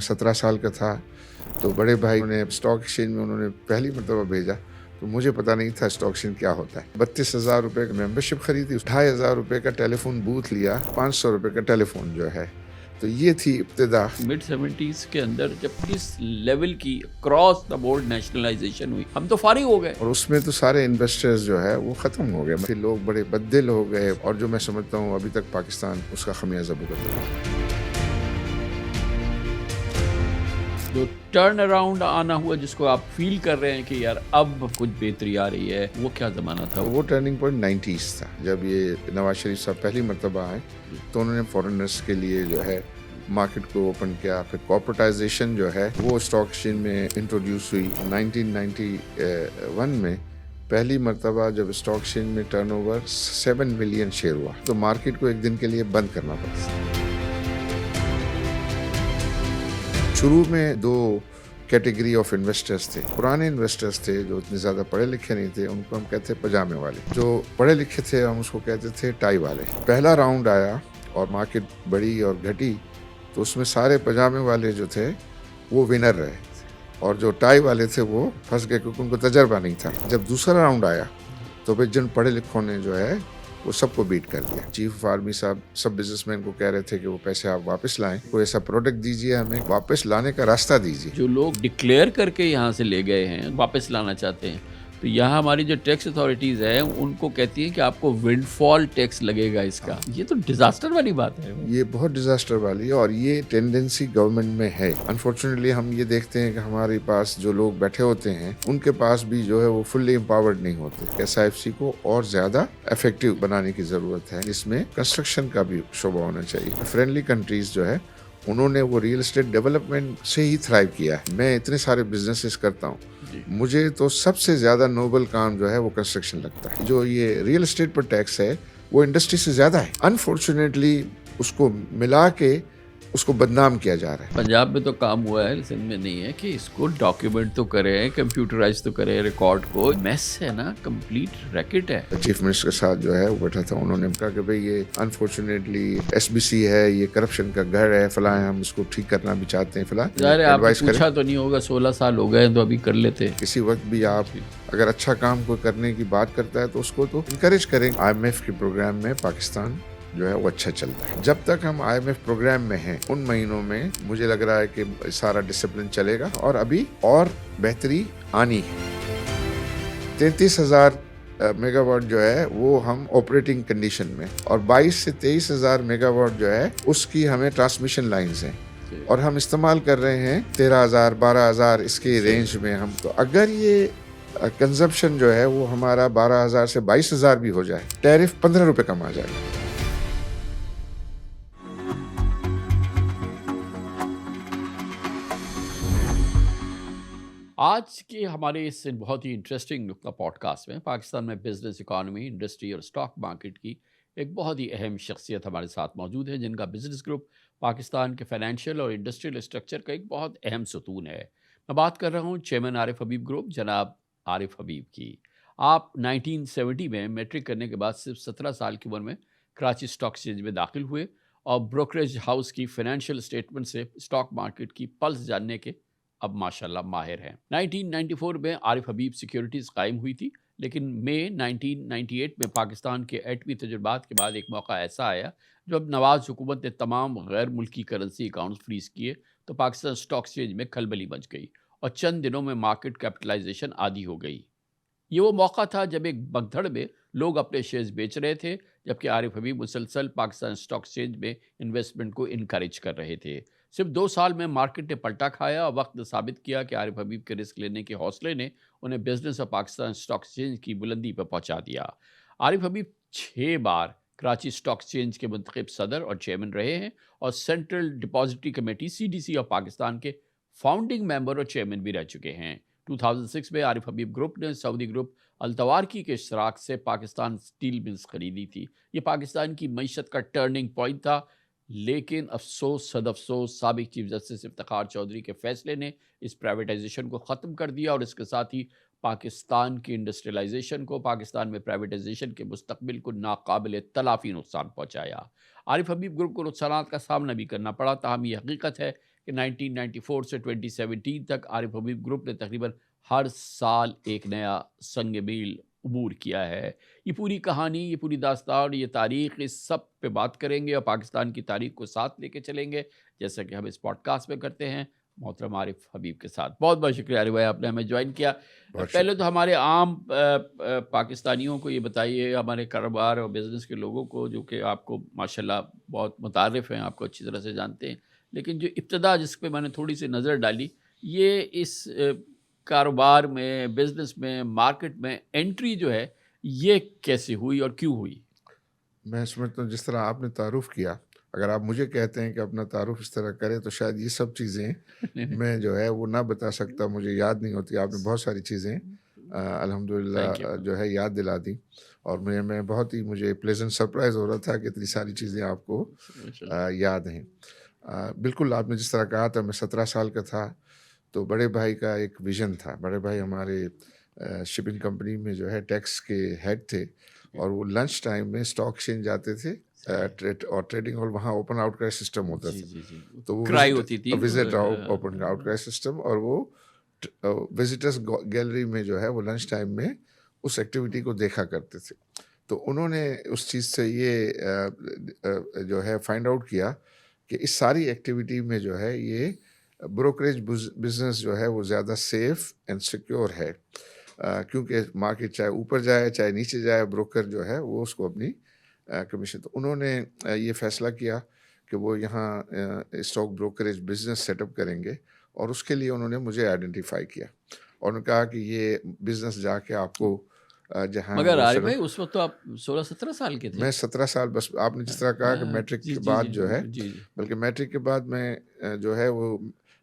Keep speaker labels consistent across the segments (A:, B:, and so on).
A: मैं 17 साल का था तो बड़े भाई ने स्टॉक एक्सचेंज में उन्होंने पहली मरतबा भेजा, तो मुझे पता नहीं था स्टॉक एक्सचेंज क्या होता है। 32,000 रुपये की मेंबरशिप खरीदी, 2,500 रुपये का टेलीफोन बूथ लिया, 500 रुपये का टेलीफोन जो है। तो ये थी इब्तिदा।
B: मिड 70s के अंदर जब इस लेवल की क्रॉस द बोर्ड नेशनलाइजेशन हुई, हम तो फारिग हो गए।
A: और उसमें तो सारे इन्वेस्टर्स जो है वो ख़त्म हो गए, फिर लोग बड़े बददिल हो गए, और जो मैं समझता हूँ अभी तक पाकिस्तान उसका खमियाजा भुगत रहा है।
B: जो टर्न अराउंड आना हुआ जिसको आप फील कर रहे हैं कि यार अब कुछ बेहतरी आ रही है, वो क्या ज़माना था?
A: वो टर्निंग पॉइंट 90s था, जब ये नवाज शरीफ साहब पहली मरतबा आए तो उन्होंने फॉरेनर्स के लिए जो है मार्केट को ओपन किया। फिर कॉर्पोरेटाइजेशन जो है वो स्टॉक एक्सचेंज में इंट्रोड्यूस हुई। 1991 में पहली मरतबा जब स्टॉक एक्सचेंज में टर्नओवर 7 मिलियन शेयर हुआ तो मार्केट को एक दिन के लिए बंद करना पड़ा। शुरू में दो कैटेगरी ऑफ इन्वेस्टर्स थे। पुराने इन्वेस्टर्स थे जो इतने ज़्यादा पढ़े लिखे नहीं थे, उनको हम कहते पजामे वाले। जो पढ़े लिखे थे हम उसको कहते थे टाई वाले। पहला राउंड आया और मार्केट बढ़ी और घटी तो उसमें सारे पजामे वाले जो थे वो विनर रहे, और जो टाई वाले थे वो फंस गए क्योंकि उनको तजर्बा नहीं था। जब दूसरा राउंड आया तो फिर जिन पढ़े लिखों ने जो है वो सबको बीट कर दिया। चीफ ऑफ आर्मी साहब सब बिजनेसमैन को कह रहे थे कि वो पैसे आप वापस लाएं, कोई ऐसा प्रोडक्ट दीजिए, हमें वापस लाने का रास्ता दीजिए।
B: जो लोग डिक्लेयर करके यहाँ से ले गए हैं, वापस लाना चाहते हैं, तो यहाँ हमारी जो टैक्स अथॉरिटीज़ है उनको कहती है कि आपको विंडफॉल टैक्स लगेगा इसका। ये तो डिजास्टर वाली बात है।
A: ये बहुत डिजास्टर वाली है, और ये टेंडेंसी गवर्नमेंट में है। अनफॉर्चुनेटली हम ये देखते हैं कि हमारे पास जो लोग बैठे होते हैं उनके पास भी जो है वो फुल्ली एम्पावर्ड नहीं होते। SIFC को और ज्यादा इफेक्टिव बनाने की जरूरत है, इसमें कंस्ट्रक्शन का भी शोबा होना चाहिए। फ्रेंडली कंट्रीज जो है उन्होंने वो रियल एस्टेट डेवलपमेंट से ही थ्राइव किया है। मैं इतने सारे बिजनेसेस करता हूँ, मुझे तो सबसे ज्यादा नोबल काम जो है वो कंस्ट्रक्शन लगता है। जो ये रियल एस्टेट पर टैक्स है वो इंडस्ट्री से ज्यादा है। अनफॉर्चुनेटली उसको मिला के उसको बदनाम किया जा रहा है।
B: पंजाब में तो काम हुआ है, सिंध में नहीं है, कि इसको डॉक्यूमेंट तो करें, कंप्यूटराइज तो करें रिकॉर्ड को। मेस है ना, कंप्लीट रैकेट है।
A: चीफ मिनिस्टर के साथ जो है वो बैठा था, उन्होंने कहा कि भाई ये अनफॉर्चुनेटली SBC है, ये करप्शन का घर है, फला है, हम इसको ठीक करना भी चाहते हैं, फला
B: एडवाइस पूछा तो नहीं होगा, 16 साल हो गए तो अभी कर लेते।
A: किसी वक्त भी आप अगर अच्छा काम कोई करने की बात करता है तो उसको तो इनकरेज करें। IMF के प्रोग्राम में पाकिस्तान जो है वो अच्छा चलता है। जब तक हम IMF प्रोग्राम में हैं उन महीनों में मुझे लग रहा है कि सारा डिसिप्लिन चलेगा और अभी और बेहतरी आनी है। 33,000 मेगावाट जो है वो हम ऑपरेटिंग कंडीशन में, और 22 से 23,000 मेगावाट जो है उसकी हमें ट्रांसमिशन लाइंस हैं, और हम इस्तेमाल कर रहे हैं 13,000 12,000 इसके रेंज में हम। तो अगर ये कंजप्शन जो है वो हमारा 12,000 से 22,000 भी हो जाए, टैरिफ 15 रुपए कम आ जाएगा।
B: आज के हमारे इस बहुत ही इंटरेस्टिंग नुक्ता पॉडकास्ट में पाकिस्तान में बिजनेस, इकोनॉमी, इंडस्ट्री और स्टॉक मार्केट की एक बहुत ही अहम शख्सियत हमारे साथ मौजूद है, जिनका बिजनेस ग्रुप पाकिस्तान के फाइनेंशियल और इंडस्ट्रियल स्ट्रक्चर का एक बहुत अहम सतून है। मैं बात कर रहा हूँ चेयरमैन आरिफ हबीब ग्रुप, जनाब आरिफ हबीब की। आप 1970 में मैट्रिक करने के बाद सिर्फ 17 साल की उम्र में कराची स्टॉक एक्सचेंज में दाखिल हुए और ब्रोकरेज हाउस की फाइनेंशियल स्टेटमेंट से स्टॉक मार्केट की पल्स जानने के अब माशाल्लाह माहिर हैं। 1994 में आरिफ हबीब सिक्योरिटीज़ कायम हुई थी, लेकिन मई 1998 में पाकिस्तान के एटमी तजुर्बात के बाद एक मौका ऐसा आया जब नवाज हुकूमत ने तमाम गैर मुल्की करेंसी अकाउंट्स फ्रीज किए तो पाकिस्तान स्टॉक एक्सचेंज में खलबली मच गई और चंद दिनों में मार्केट कैपिटलाइजेशन आधी हो गई। ये वो मौका था जब एक भगदड़ में लोग अपने शेयर्स बेच रहे थे, जबकि आरिफ हबीब मुसलसल पाकिस्तान स्टॉक एक्सचेंज में इन्वेस्टमेंट को इनकरेज कर रहे थे। सिर्फ 2 साल में मार्केट ने पलटा खाया और वक्त ने साबित किया कि आरिफ हबीब के रिस्क लेने के हौसले ने उन्हें बिजनेस और पाकिस्तान स्टॉक एक्सचेंज की बुलंदी पर पहुंचा दिया। आरिफ हबीब 6 बार कराची स्टॉक एक्सचेंज के मुंतखब सदर और चेयरमैन रहे हैं और सेंट्रल डिपॉजिटरी कमेटी CDC और पाकिस्तान के फाउंडिंग मेंबर और चेयरमैन भी रह चुके हैं। 2006 में आरिफ हबीब ग्रुप ने सऊदी ग्रुप अल्तवारकी के इश्तराक से पाकिस्तान स्टील मिल्स खरीदी थी। ये पाकिस्तान की मईशत का टर्निंग पॉइंट था, लेकिन अफसोस सदअफसोस साबिक चीफ जस्टिस इफ्तिखार चौधरी के फैसले ने इस प्राइवेटाइजेशन को ख़त्म कर दिया और इसके साथ ही पाकिस्तान की इंडस्ट्रियलाइजेशन को, पाकिस्तान में प्राइवेटाइजेशन के मुस्तकबिल को नाकाबिल तलाफ़ी नुकसान पहुँचाया। आरिफ हबीब ग्रुप को नुकसानात का सामना भी करना पड़ा, ताहम ये हकीकत है कि 1994 से 2017 तक आरिफ हबीब ग्रुप ने तकरीबन हर साल एक नया संग मील अबूर किया है। ये पूरी कहानी, ये पूरी दास्तान, ये तारीख़, इस सब पे बात करेंगे और पाकिस्तान की तारीख़ को साथ लेके चलेंगे, जैसा कि हम इस पॉडकास्ट में करते हैं मोहतरम आरिफ हबीब के साथ। बहुत बहुत शुक्रिया आरिफ भाई, आपने हमें ज्वाइन किया।
A: बहुत
B: पहले तो
A: शुक्रिया।
B: हमारे आम पाकिस्तानियों को ये बताइए, हमारे कारोबार और बिज़नेस के लोगों को, जो कि आपको माशाल्लाह बहुत मुतारिफ़ हैं, आपको अच्छी तरह से जानते हैं, लेकिन जो इब्तिदा जिस पे मैंने थोड़ी सी नज़र डाली, ये इस कारोबार में, बिज़नेस में, मार्केट में एंट्री जो है, ये कैसे हुई और क्यों हुई?
A: मैं समझता हूँ जिस तरह आपने तारुफ किया, अगर आप मुझे कहते हैं कि अपना तारुफ इस तरह करें तो शायद ये सब चीज़ें
B: नहीं, नहीं।
A: मैं जो है वो ना बता सकता, मुझे याद नहीं होती। आपने बहुत सारी चीज़ें अल्हम्दुलिल्लाह
B: थैंक यू।
A: जो है याद दिला दी, और मैं बहुत ही, मुझे प्लेजेंट सरप्राइज़ हो रहा था कि इतनी सारी चीज़ें आपको
B: माशाल्लाह।
A: याद हैं। बिल्कुल आपने जिस तरह कहा था, मैं 17 साल का था, तो बड़े भाई का एक विज़न था। बड़े भाई हमारे शिपिंग कंपनी में जो है टैक्स के हेड थे, और वो लंच टाइम में स्टॉक एक्सचेंज जाते थे,
B: सही।
A: और ट्रेडिंग हॉल वहाँ ओपन आउट का सिस्टम होता
B: जी,
A: था।
B: जी, जी।
A: तो वो
B: क्राई होती थी।
A: विजिट ओपन आउट का सिस्टम, और वो विजिटर्स गैलरी में जो है वो लंच टाइम में उस एक्टिविटी को देखा करते थे। तो उन्होंने उस चीज़ से ये जो है फाइंड आउट किया कि इस सारी एक्टिविटी में जो है ये ब्रोकरेज बिजनेस जो है वो ज़्यादा सेफ एंड सिक्योर है, क्योंकि मार्केट चाहे ऊपर जाए चाहे नीचे जाए, ब्रोकर जो है वो उसको अपनी कमीशन। तो उन्होंने ये फैसला किया कि वो यहाँ स्टॉक ब्रोकरेज बिजनेस सेटअप करेंगे, और उसके लिए उन्होंने मुझे आइडेंटिफाई किया, और उन्होंने कहा कि ये बिजनेस जाके आपको जहाँ
B: मगर
A: वो
B: आरिफ भाई,
A: सेटअप।
B: उस वक़्त तो आप 16-17 साल के थे।
A: मैं 17 साल, बस आपने जिस तरह कहा कि मैट्रिक
B: जी,
A: के
B: जी,
A: बाद
B: जी।
A: जो है,
B: जी, जी।
A: बल्कि मैट्रिक के बाद मैं जो है वो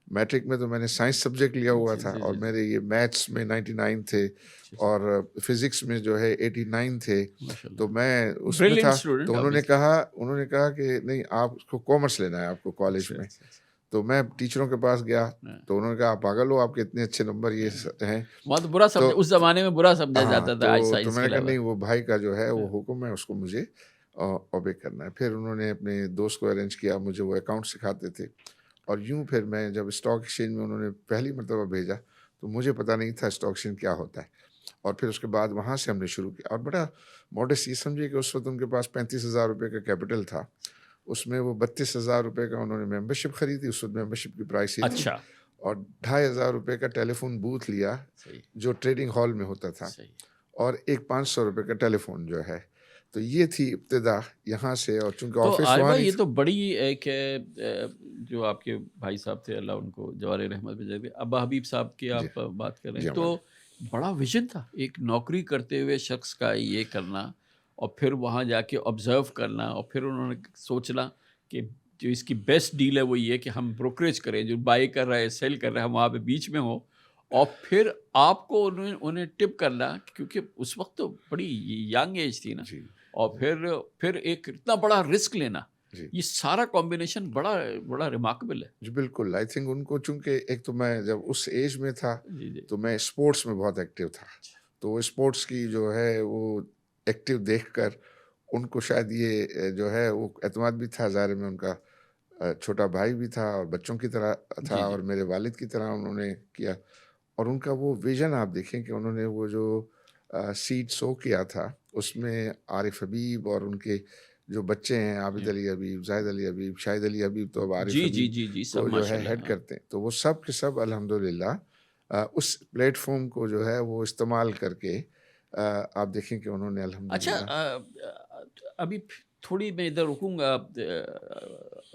A: मैट्रिक में तो मैंने साइंस सब्जेक्ट लिया हुआ
B: जी,
A: था,
B: जी,
A: और
B: जी, जी।
A: मेरे ये मैथ्स में 99 थे,
B: जी, जी।
A: और फिज़िक्स में जो है 89 थे। तो
B: माशाल्लाह।
A: मैं उसमें
B: ब्रिलियंट
A: था, तो
B: स्टूडेंट
A: उन्होंने
B: ऑब्वियसली।
A: कहा उन्होंने कहा कि नहीं, आपको कॉमर्स लेना है आपको कॉलेज
B: अच्छा,
A: में।
B: अच्छा, अच्छा।
A: तो मैं टीचरों के पास गया,
B: हाँ,
A: तो उन्होंने कहा आप पागल हो, आपके इतने अच्छे नंबर ये
B: हाँ।
A: हैं।
B: वहाँ तो बुरा
A: तो
B: समझा, उस ज़माने में बुरा समझा
A: हाँ,
B: जाता था आज
A: तो
B: साइंस के
A: मैंने कहा
B: अलावा।
A: नहीं, वो भाई का जो है वो
B: हाँ,
A: हुक्म है, उसको मुझे ओबे करना है। फिर उन्होंने अपने दोस्त को अरेंज किया, मुझे वो अकाउंट सिखाते थे, और यूँ फिर मैं जब स्टॉक एक्सचेंज में उन्होंने पहली मर्तबा भेजा, तो मुझे पता नहीं था स्टॉक एक्सचेंज क्या होता है। और फिर उसके बाद वहाँ से हमने शुरू किया, और बड़ा मॉडेस्ट, ये समझिए कि उस वक्त उनके पास 35,000 रुपये का कैपिटल था। उसमें वो 32,000 रुपये का उन्होंने मेंबरशिप खरीदी, उस वक्त मेंबरशिप की प्राइस ये थी,
B: अच्छा,
A: और 2,500 रुपये का टेलीफोन बूथ लिया,
B: सही,
A: जो ट्रेडिंग हॉल में होता था,
B: सही।
A: और एक 500 रुपये का टेलीफोन जो है। तो ये थी इब्तिदा यहाँ से, और चूँकि
B: तो
A: ऑफ़िस
B: आरिफ
A: वहाँ
B: भाई,
A: नहीं
B: ये
A: था।
B: तो बड़ी एक जो आपके भाई साहब थे, अल्लाह उनको जवारे रहमत में जगह, अब्बा हबीब साहब की
A: जी,
B: आप बात कर रहे
A: जी
B: हैं, तो
A: हमारे।
B: बड़ा विजन था एक नौकरी करते हुए शख्स का ये करना, और फिर वहाँ जाके ऑब्जर्व करना, और फिर उन्होंने सोचना कि जो इसकी बेस्ट डील है वो ये कि हम ब्रोकरेज करें, जो बाई कर रहा है सेल कर रहा है हम वहाँ पे बीच में हो, और फिर आपको उन्हें उन्हें टिप करना, क्योंकि उस वक्त तो बड़ी यंग एज थी ना,
A: जी,
B: और फिर एक इतना बड़ा रिस्क लेना,
A: जी।
B: ये सारा कॉम्बिनेशन बड़ा बड़ा रिमार्केबल है।
A: जी, बिल्कुल, आई थिंक उनको, चूँकि एक तो मैं जब उस एज में था,
B: जी, जी।
A: तो मैं स्पोर्ट्स में बहुत एक्टिव था।
B: अच्छा,
A: तो स्पोर्ट्स की जो है वो एक्टिव देखकर उनको शायद ये जो है वो एतमाद भी था, ज़ाहिर में उनका छोटा भाई भी था, और बच्चों की तरह
B: जी,
A: था,
B: जी।
A: और मेरे वालिद की तरह उन्होंने किया। और उनका वो विज़न आप देखें कि उन्होंने वो जो सीड सो किया था, उसमें आरिफ हबीब और उनके जो बच्चे हैं, आबिद
B: जी,
A: अली हबीब, ज़ाहिद अली हबीब, शाहिद अली हबीब, तो अब आरिफ
B: जी, जी,
A: हबीब
B: जी, जी, सब
A: को जो है
B: माशाल्लाह,
A: हेड
B: हाँ।
A: करते हैं। तो वो सब के सब अल्हम्दुलिल्लाह उस प्लेटफ़ॉर्म को जो है वो इस्तेमाल करके आप देखें कि उन्होंने
B: अच्छा,
A: अल्हम्दुलिल्लाह।
B: अभी थोड़ी मैं इधर रुकूँगा,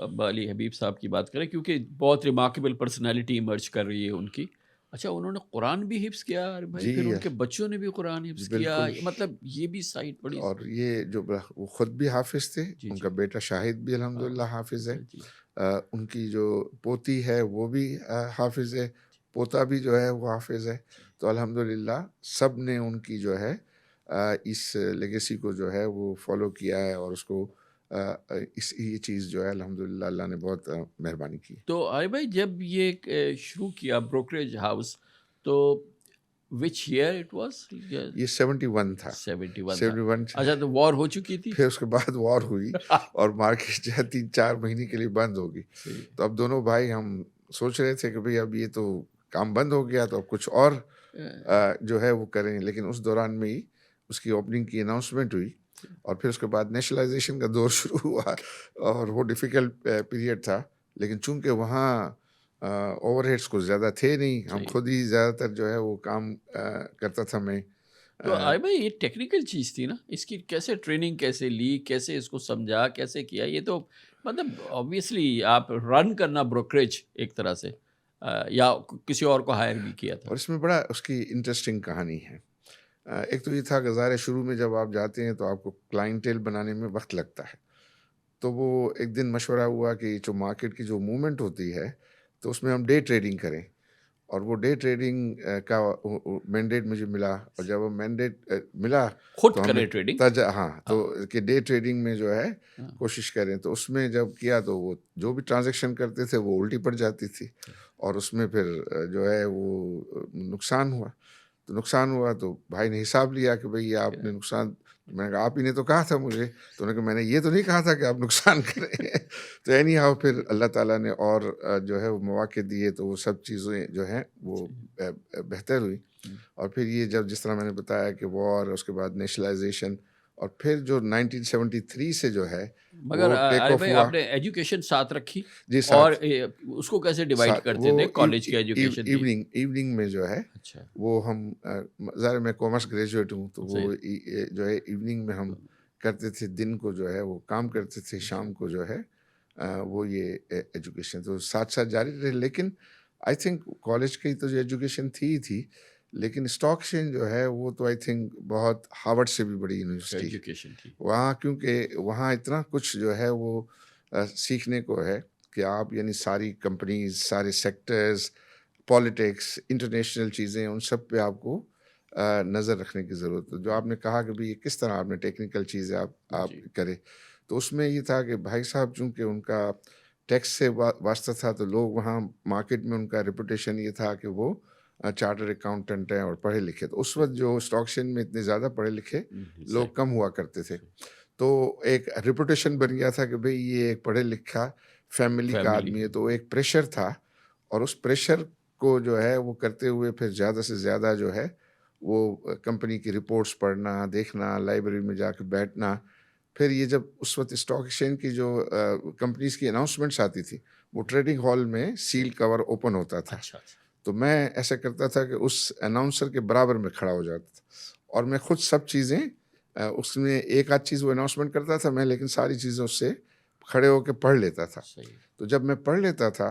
B: अब्बा अली हबीब साहब की बात करें, क्योंकि बहुत रिमार्केबल पर्सनैलिटी इमर्ज कर रही है उनकी। अच्छा, उन्होंने कुरान भी हिफ्ज़ किया अरे भाई,
A: जी,
B: फिर उनके बच्चों ने भी कुरान
A: जी
B: हिफ्ज़ किया,
A: बिल्कुल।
B: मतलब ये भी साइड बड़ी।
A: और ये जो वो खुद भी हाफ़िज़ थे,
B: जी,
A: उनका
B: जी।
A: बेटा शाहिद भी
B: वाह!
A: अल्हम्दुलिल्लाह हाफ़िज़ है।
B: जी।
A: उनकी जो पोती है वो भी हाफ़िज़ है, पोता भी जो है वो हाफ़िज़ है। तो अल्हम्दुलिल्लाह सब ने उनकी जो है इस लेगेसी को जो है वो फ़ॉलो किया है, और उसको इस ये चीज़ जो है अल्हम्दुलिल्लाह अल्लाह ने बहुत मेहरबानी की है।
B: तो आरिफ भाई, जब ये शुरू किया ब्रोकरेज हाउस, तो व्हिच ईयर इट वाज़? ये
A: ये 71 था,
B: 71 था।
A: 71।
B: अच्छा, तो वॉर हो चुकी थी?
A: फिर उसके बाद वॉर हुई, और मार्केट जो है 3-4 महीने के लिए बंद हो गई।
B: सही है।
A: तो अब दोनों भाई हम सोच रहे थे कि भाई अब ये तो काम बंद हो गया तो अब कुछ और जो है वो करें, लेकिन उस दौरान में ही उसकी ओपनिंग की अनाउंसमेंट हुई और फिर उसके बाद नेशनलाइजेशन का दौर शुरू हुआ और वो डिफ़िकल्ट पीरियड था। लेकिन चूँकि वहाँ ओवरहेड्स कुछ ज़्यादा थे नहीं, हम
B: सही।
A: खुद ही ज़्यादातर जो है वो काम करता था मैं।
B: तो
A: अ,
B: आई भाई ये टेक्निकल चीज़ थी ना, इसकी कैसे ट्रेनिंग कैसे ली, कैसे इसको समझा, कैसे किया? ये तो मतलब ऑब्वियसली आप रन करना ब्रोकरेज एक तरह से या किसी और को हायर भी किया था।
A: और इसमें बड़ा उसकी इंटरेस्टिंग कहानी है। एक तो ये था कि ज़ाहिर है शुरू में जब आप जाते हैं तो आपको क्लाइंटेल बनाने में वक़्त लगता है। तो वो एक दिन मशवरा हुआ कि जो मार्केट की जो मूवमेंट होती है, तो उसमें हम डे ट्रेडिंग करें। और वो डे ट्रेडिंग का मैंडेट मुझे मिला और जब वो मैंडेट मिला
B: खुद
A: तो हमने
B: करें ट्रेडिंग।
A: हाँ,
B: हाँ।
A: तो कि डे ट्रेडिंग में जो है
B: हाँ।
A: कोशिश करें। तो उसमें जब किया तो वो जो भी ट्रांज़ैक्शन करते थे वो उल्टी पड़ जाती थी और उसमें फिर जो है वो नुकसान हुआ। तो नुकसान हुआ तो भाई ने हिसाब लिया कि भई
B: क्या-
A: आपने नुकसान, मैंने कहा आप ही ने तो कहा था मुझे। तो उन्होंने कहा मैंने ये तो नहीं कहा था कि आप नुकसान करें। तो एनी हाउ फिर अल्लाह ताला ने और जो है वो मौके दिए तो वो सब चीज़ें जो हैं वो
B: जी।
A: बेहतर हुई।
B: हम्म।
A: और फिर ये जब जिस तरह मैंने बताया कि वॉर, उसके बाद नेशनलाइज़ेशन और फिर जो 1973 से जो है
B: मगर
A: वो टेक
B: अरे
A: ऑफ
B: भाई
A: हुआ।
B: आपने एजुकेशन साथ रखी
A: जी,
B: और
A: साथ
B: उसको कैसे डिवाइड
A: साथ वो
B: करते थे? कॉलेज की एजुकेशन थी।
A: इवनिंग इवनिंग में जो है
B: अच्छा।
A: वो हम ज़ाहिर मैं कॉमर्स ग्रेजुएट हूँ तो वो
B: सही।
A: जो है इवनिंग में हम करते थे, दिन को जो है वो काम करते थे, शाम को जो है वो ये एजुकेशन तो साथ साथ जारी रहे। लेकिन आई थिंक कॉलेज की तो जो एजुकेशन थी ही थी, लेकिन स्टॉक एक्सचेंज जो है वो तो आई थिंक बहुत हार्वर्ड से भी बड़ी यूनिवर्सिटी है
B: एजुकेशन थी।
A: वहाँ, क्योंकि वहाँ इतना कुछ जो है वो सीखने को है कि आप यानी सारी कंपनीज, सारे सेक्टर्स, पॉलिटिक्स, इंटरनेशनल चीज़ें, उन सब पे आपको नज़र रखने की ज़रूरत है। जो आपने कहा कि भई ये किस तरह आपने टेक्निकल चीज़ें आप
B: जी।
A: करें, तो उसमें ये था कि भाई साहब चूँकि उनका टैक्स से वास्ता था, तो लोग वहाँ मार्केट में उनका रेपुटेशन ये था कि वो चार्टर्ड अकाउंटेंट हैं और पढ़े लिखे। तो उस वक़्त जो स्टॉक एक्सचेंज में इतने ज़्यादा पढ़े लिखे
B: सही।
A: लोग कम हुआ करते थे।
B: सही।
A: तो एक रेपुटेशन बन गया था कि भई ये एक पढ़ा लिखा फैमिली का
B: फैमिली
A: आदमी है,
B: है।
A: तो एक प्रेशर था और उस प्रेशर को जो है वो करते हुए फिर ज़्यादा से ज़्यादा जो है वो कंपनी की रिपोर्ट्स पढ़ना, देखना, लाइब्रेरी में जाके बैठना। फिर ये जब उस वक़्त स्टॉक एक्सचेंज की जो कंपनीज़ की अनाउंसमेंट्स आती थी, वो ट्रेडिंग हॉल में सील
B: सही।
A: कवर ओपन होता था।
B: अच्छा, अच्छा।
A: तो मैं ऐसा करता था कि उस अनाउंसर के बराबर में खड़ा हो जाता था और मैं खुद सब चीज़ें उसमें एक आध चीज़ वो अनाउंसमेंट करता था मैं, लेकिन सारी चीज़ें उससे खड़े होके पढ़ लेता था।
B: सही।
A: तो जब मैं पढ़ लेता था,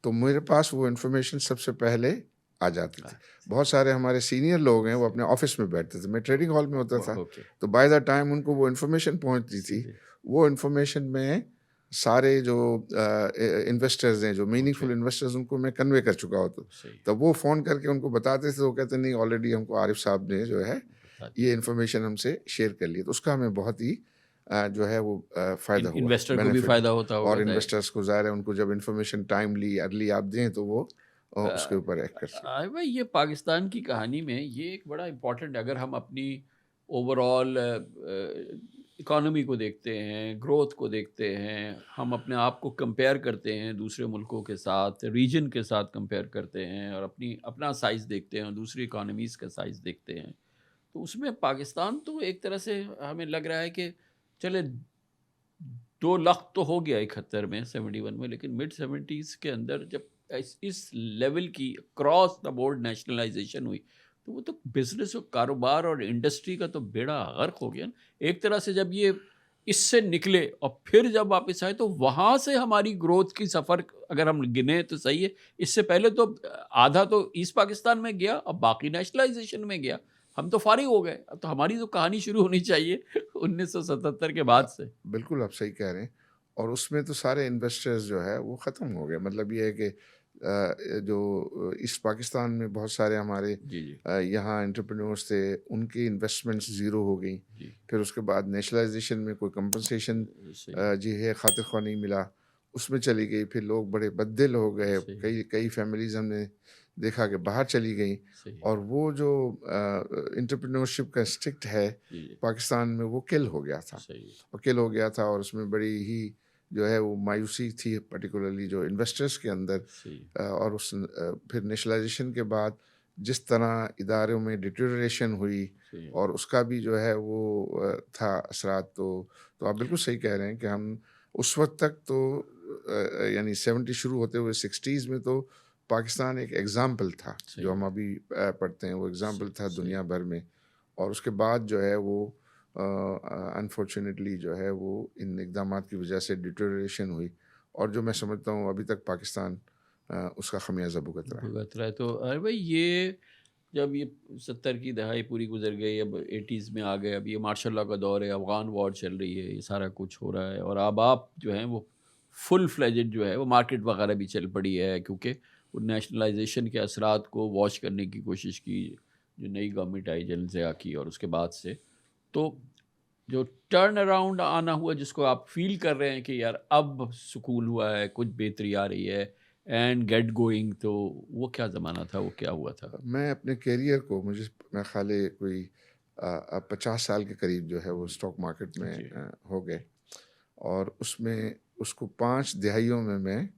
A: तो मेरे पास वो इन्फॉर्मेशन सबसे पहले आ जाती थी।
B: हाँ,
A: बहुत सारे हमारे सीनियर लोग हैं, वो
B: सही।
A: अपने ऑफ़िस में बैठते थे, मैं ट्रेडिंग हॉल में होता था।
B: ओके।
A: तो बाय द टाइम उनको वो इन्फॉर्मेशन पहुँचती थी,
B: सही।
A: वो इन्फॉर्मेशन में सारे जो इन्वेस्टर्स हैं, जो
B: ओके।
A: मीनिंगफुल इन्वेस्टर्स, उनको मैं कन्वे कर चुका होता।
B: सही।
A: तब वो फ़ोन करके उनको बताते थे, तो वो कहते नहीं ऑलरेडी हमको आरिफ साहब ने जो है
B: बता
A: ये
B: दिया।
A: इन्फॉर्मेशन हमसे शेयर कर ली है। तो उसका हमें बहुत ही जो है वो फ़ायदा हुआ,
B: इन्वेस्टर को भी
A: बेनिफिट।
B: फायदा होता होगा
A: और
B: जाहिर
A: इन्वेस्टर्स को ज़ाहिर है उनको जब इन्फॉर्मेशन टाइमली अर्ली आप दें तो वो उसके ऊपर एक्ट कर सकते।
B: भाई ये पाकिस्तान की कहानी में ये एक बड़ा इम्पोर्टेंट, अगर हम अपनी ओवरऑल इकोनॉमी को देखते हैं, ग्रोथ को देखते हैं, हम अपने आप को कंपेयर करते हैं दूसरे मुल्कों के साथ, रीजन के साथ कंपेयर करते हैं और अपना साइज़ देखते हैं और दूसरी इकोनॉमीज़ का साइज़ देखते हैं, तो उसमें पाकिस्तान तो एक तरह से हमें लग रहा है कि चले 2 लाख तो हो गया 71 में, 71 में, लेकिन मिड 70s के अंदर जब इस लेवल की क्रॉस द बोर्ड नेशनलाइजेशन हुई, तो वो तो बिजनेस और कारोबार और इंडस्ट्री का तो बेड़ा गर्क हो गया ना एक तरह से। जब ये इससे निकले और फिर जब वापस आए, तो वहाँ से हमारी ग्रोथ की सफ़र अगर हम गिने तो सही है। इससे पहले तो आधा तो ईस्ट पाकिस्तान में गया और बाकी नेशनलाइजेशन में गया। हम तो फारिग हो गए, अब तो हमारी तो कहानी शुरू होनी चाहिए 1977 के बाद
A: अ,
B: से।
A: बिल्कुल आप सही कह रहे हैं और उसमें तो सारे इन्वेस्टर्स जो है वो ख़त्म हो गए। मतलब ये है कि जो ईस्ट पाकिस्तान में बहुत सारे हमारे
B: जी, जी,
A: यहाँ एंटरप्रेन्योर्स थे, उनकी इन्वेस्टमेंट्स ज़ीरो हो गई।
B: जी।
A: फिर उसके बाद नेशनलाइजेशन में कोई कंपनसेशन
B: सही,
A: जी है खातिर ख़्वाह नहीं मिला, उसमें चली गई। फिर लोग बड़े बददिल हो गए,
B: सही,
A: कई कई फैमिलीज़ हमने देखा कि बाहर चली गई।
B: सही।
A: और वो जो एंटरप्रेन्योरशिप का इंस्टिंक्ट है
B: जी, जी,
A: पाकिस्तान में, वो किल हो गया था।
B: सही।
A: वकील हो गया था और उसमें बड़ी ही जो है वो मायूसी थी, पर्टिकुलरली जो इन्वेस्टर्स के अंदर।
B: सही।
A: और फिर नेशनलाइजेशन के बाद जिस तरह इदारों में डिटेरियोरेशन हुई,
B: सही है।
A: और उसका भी जो है वो था असरात। तो आप बिल्कुल सही कह रहे हैं कि हम उस वक्त तक तो यानी 70 शुरू होते हुए 60s में तो पाकिस्तान एक एग्जाम्पल था,
B: सही
A: जो हम
B: है।
A: अभी पढ़ते हैं वो एग्जाम्पल था
B: सही।
A: दुनिया भर में। और उसके बाद जो है वो अनफॉर्चुनेटली जो है वो इन इकदामात की वजह से डिटेरियोरेशन हुई, और जो मैं समझता हूँ अभी तक पाकिस्तान उसका खमियाजा भुगत रहा है।
B: भुगत रहा है। तो अरे भाई, ये जब ये 70 की दहाई पूरी गुजर गई, अब 80s में आ गए, अब ये मार्शल लॉ का दौर है, अफ़गान वॉर चल रही है, ये सारा कुछ हो रहा है, और अब आप जो हैं वो फुल फ्लेजेड जो है वो मार्केट वगैरह भी चल पड़ी है, क्योंकि वो नेशनलाइजेशन के असरात को वॉश करने की कोशिश की, जो नई गवर्नमेंट आई जल्द से की, और उसके बाद से तो जो टर्न अराउंड आना हुआ, जिसको आप फील कर रहे हैं कि यार अब सुकून हुआ है, कुछ बेहतरी आ रही है एंड गेट गोइंग, तो वो क्या ज़माना था, वो क्या हुआ था?
A: मैं अपने कैरियर को, मुझे मैं खाली कोई 50 साल के करीब जो है वो स्टॉक मार्केट में
B: जी।
A: हो गए। और उसमें उसको 5 दिहाइयों में मैं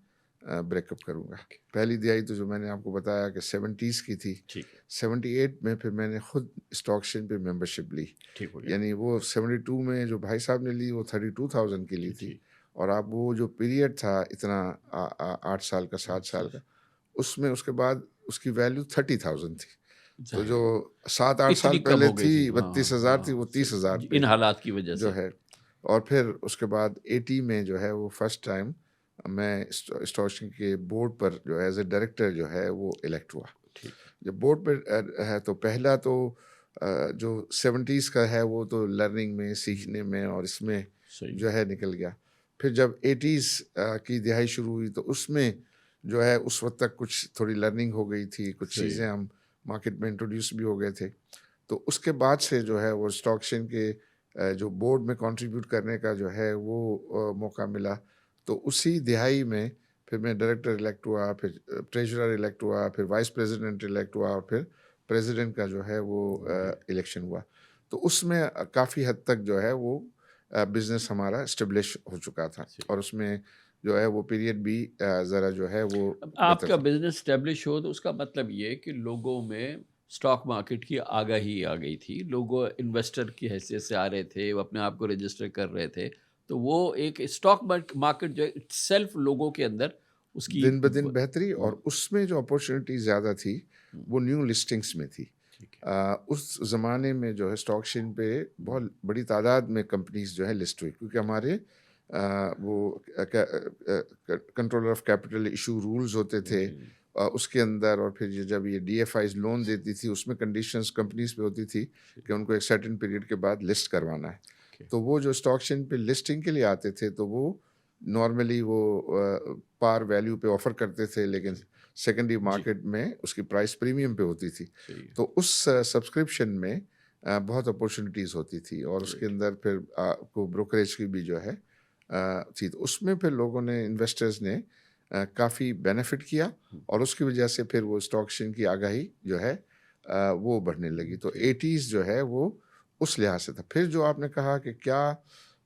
A: ब्रेकअप करूँगा। पहली दिहाई तो जो मैंने आपको बताया कि 70s की थी।
B: ठीक है।
A: 78 में फिर मैंने खुद स्टॉक एक्सचेंज पे मेंबरशिप ली।
B: ठीक हो गया।
A: यानी वो 72 में जो भाई साहब ने ली वो 32,000 की ली
B: जी,
A: थी।
B: जी।
A: और अब वो जो पीरियड था इतना 8 साल का, 7 साल
B: अच्छा।
A: का, उसमें उसके बाद उसकी वैल्यू 30,000 थी। तो जो
B: ज़ाहिर है।
A: 7-8 साल
B: इतनी कम
A: पहले
B: हो गई
A: थी
B: थी। हाँ,
A: 32,000 थी,
B: हाँ,
A: वो तीस
B: सही।
A: हजार
B: जी,
A: पे
B: इन हालात की वजह
A: जो
B: से।
A: है। और फिर उसके बाद 80 में जो है वो फर्स्ट टाइम मैं स्टॉक के बोर्ड पर जो एज ए डायरेक्टर जो है वो इलेक्ट हुआ।
B: ठीक है।
A: जब बोर्ड पर है तो पहला तो जो 70s का है वो तो लर्निंग में, सीखने में और इसमें
B: सही।
A: जो है निकल गया। फिर जब 80s की दिहाई शुरू हुई तो उसमें जो है उस वक्त तक कुछ थोड़ी लर्निंग हो गई थी, कुछ
B: सही
A: चीज़ें
B: है।
A: हम मार्केट में इंट्रोड्यूस भी हो गए थे। तो उसके बाद से जो है वो स्टॉक एक्सचेंज के जो बोर्ड में कंट्रीब्यूट करने का जो है वो मौका मिला। तो उसी दिहाई में फिर मैं डायरेक्टर इलेक्ट हुआ, फिर ट्रेजरर इलेक्ट हुआ, फिर वाइस प्रेसिडेंट इलेक्ट हुआ, और फिर प्रेसिडेंट का जो है वो
B: जी।
A: इलेक्शन हुआ। तो उसमें काफ़ी हद तक जो है वो बिजनेस हमारा स्टेब्लिश हो चुका था,
B: सही।
A: और उसमें जो है वो पीरियड भी ज़रा जो है वो
B: अब
A: बेहतर
B: आपका
A: था।
B: बिज़नेस एस्टेब्लिश हो तो उसका मतलब ये है कि लोगों में स्टॉक मार्केट की आगाही आ गई थी। लोग इन्वेस्टर की हैसियत से आ रहे थे, वो अपने आप को रजिस्टर कर रहे थे। तो वो एक स्टॉक मार्केट जो है इटसेल्फ लोगों के अंदर उसकी
A: दिन ब दिन
B: ब
A: बेहतरी,
B: हुँ,
A: और उसमें जो अपॉर्चुनिटी ज़्यादा थी
B: हुँ।
A: वो न्यू लिस्टिंग्स में थी।
B: ठीक है।
A: उस ज़माने में जो है स्टॉक एक्सचेंज पे बहुत बड़ी तादाद में कंपनीज जो है लिस्ट हुई, क्योंकि हमारे वो controller of capital issue rules होते थे
B: जी।
A: उसके अंदर। और फिर ये जब ये डीएफआईज लोन देती थी उसमें कंडीशंस कंपनीज पे होती थी
B: सही।
A: कि उनको एक सर्टेन पीरियड के बाद लिस्ट करवाना है।
B: ओके।
A: तो वो जो स्टॉक एक्सचेंज पे लिस्टिंग के लिए आते थे तो वो नॉर्मली वो पार वैल्यू पे ऑफर करते थे, लेकिन सेकेंडरी
B: जी।
A: मार्केट में उसकी प्राइस प्रीमियम पे होती थी।
B: सही है।
A: तो उस सब्सक्रिप्शन में बहुत अपॉर्चुनिटीज़ होती थी, और उसके
B: ग्रेट।
A: अंदर फिर आपको ब्रोकरेज की भी जो है थी। तो उसमें फिर लोगों ने, इन्वेस्टर्स ने काफ़ी बेनिफिट किया,
B: हुँ,
A: और उसकी वजह से फिर वो स्टॉक एक्सचेंज की आगाही जो है वो बढ़ने लगी। तो
B: ग्रेट।
A: 80s जो है वो उस लिहाज से था। फिर जो आपने कहा कि क्या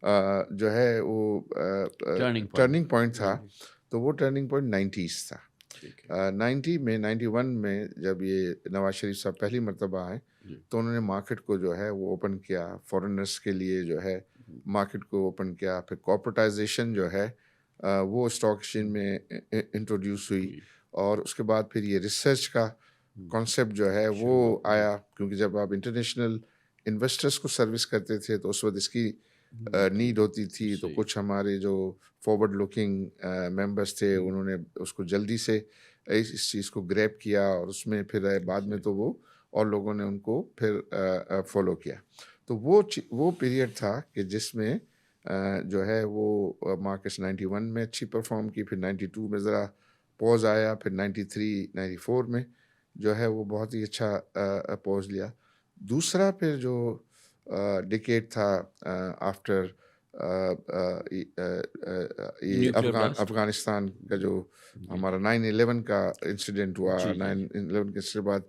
A: जो है वो
B: टर्निंग पॉइंट।
A: टर्निंग पॉइंट था,
B: जी, जी।
A: तो वो टर्निंग पॉइंट 90s था।
B: ठीक है।
A: 90 में, 91 में जब ये नवाज शरीफ साहब पहली मर्तबा आए
B: जी।
A: तो उन्होंने मार्केट को जो है वो ओपन किया, फॉरेनर्स के लिए जो है
B: हुँ,
A: मार्केट को ओपन किया। फिर कॉर्पोरेटाइजेशन जो है वो स्टॉक एक्सचेंज
B: हुँ,
A: में इंट्रोड्यूस हुई।
B: हुई।
A: और उसके बाद फिर ये रिसर्च का
B: हुँ,
A: कॉन्सेप्ट जो है वो
B: शुरू हुआ। जी।
A: आया, क्योंकि जब आप इंटरनेशनल इन्वेस्टर्स को सर्विस करते थे तो उस वक्त इसकी
B: जी।
A: नीड होती थी। तो
B: सही।
A: कुछ हमारे जो फॉरवर्ड लुकिंग मेंबर्स थे
B: हुँ,
A: उन्होंने उसको जल्दी से इस चीज़ को ग्रैब किया, और उसमें फिर बाद में
B: सही।
A: तो वो और लोगों ने उनको फिर फॉलो किया। तो वो पीरियड था कि जिसमें जो है वो मार्केट्स 91 में अच्छी परफॉर्म की, फिर 92 में ज़रा पॉज आया, फिर 93 94 में जो है वो बहुत ही अच्छा पॉज लिया। दूसरा फिर जो डिकेड था आफ्टर ये
B: न्यूक्लियर ब्लास्ट।
A: अफ़गानिस्तान का जो
B: जी,
A: हमारा
B: जी।
A: 9/11 का इंसिडेंट हुआ,
B: जी, जी, जी।
A: 9/11 के इसके बाद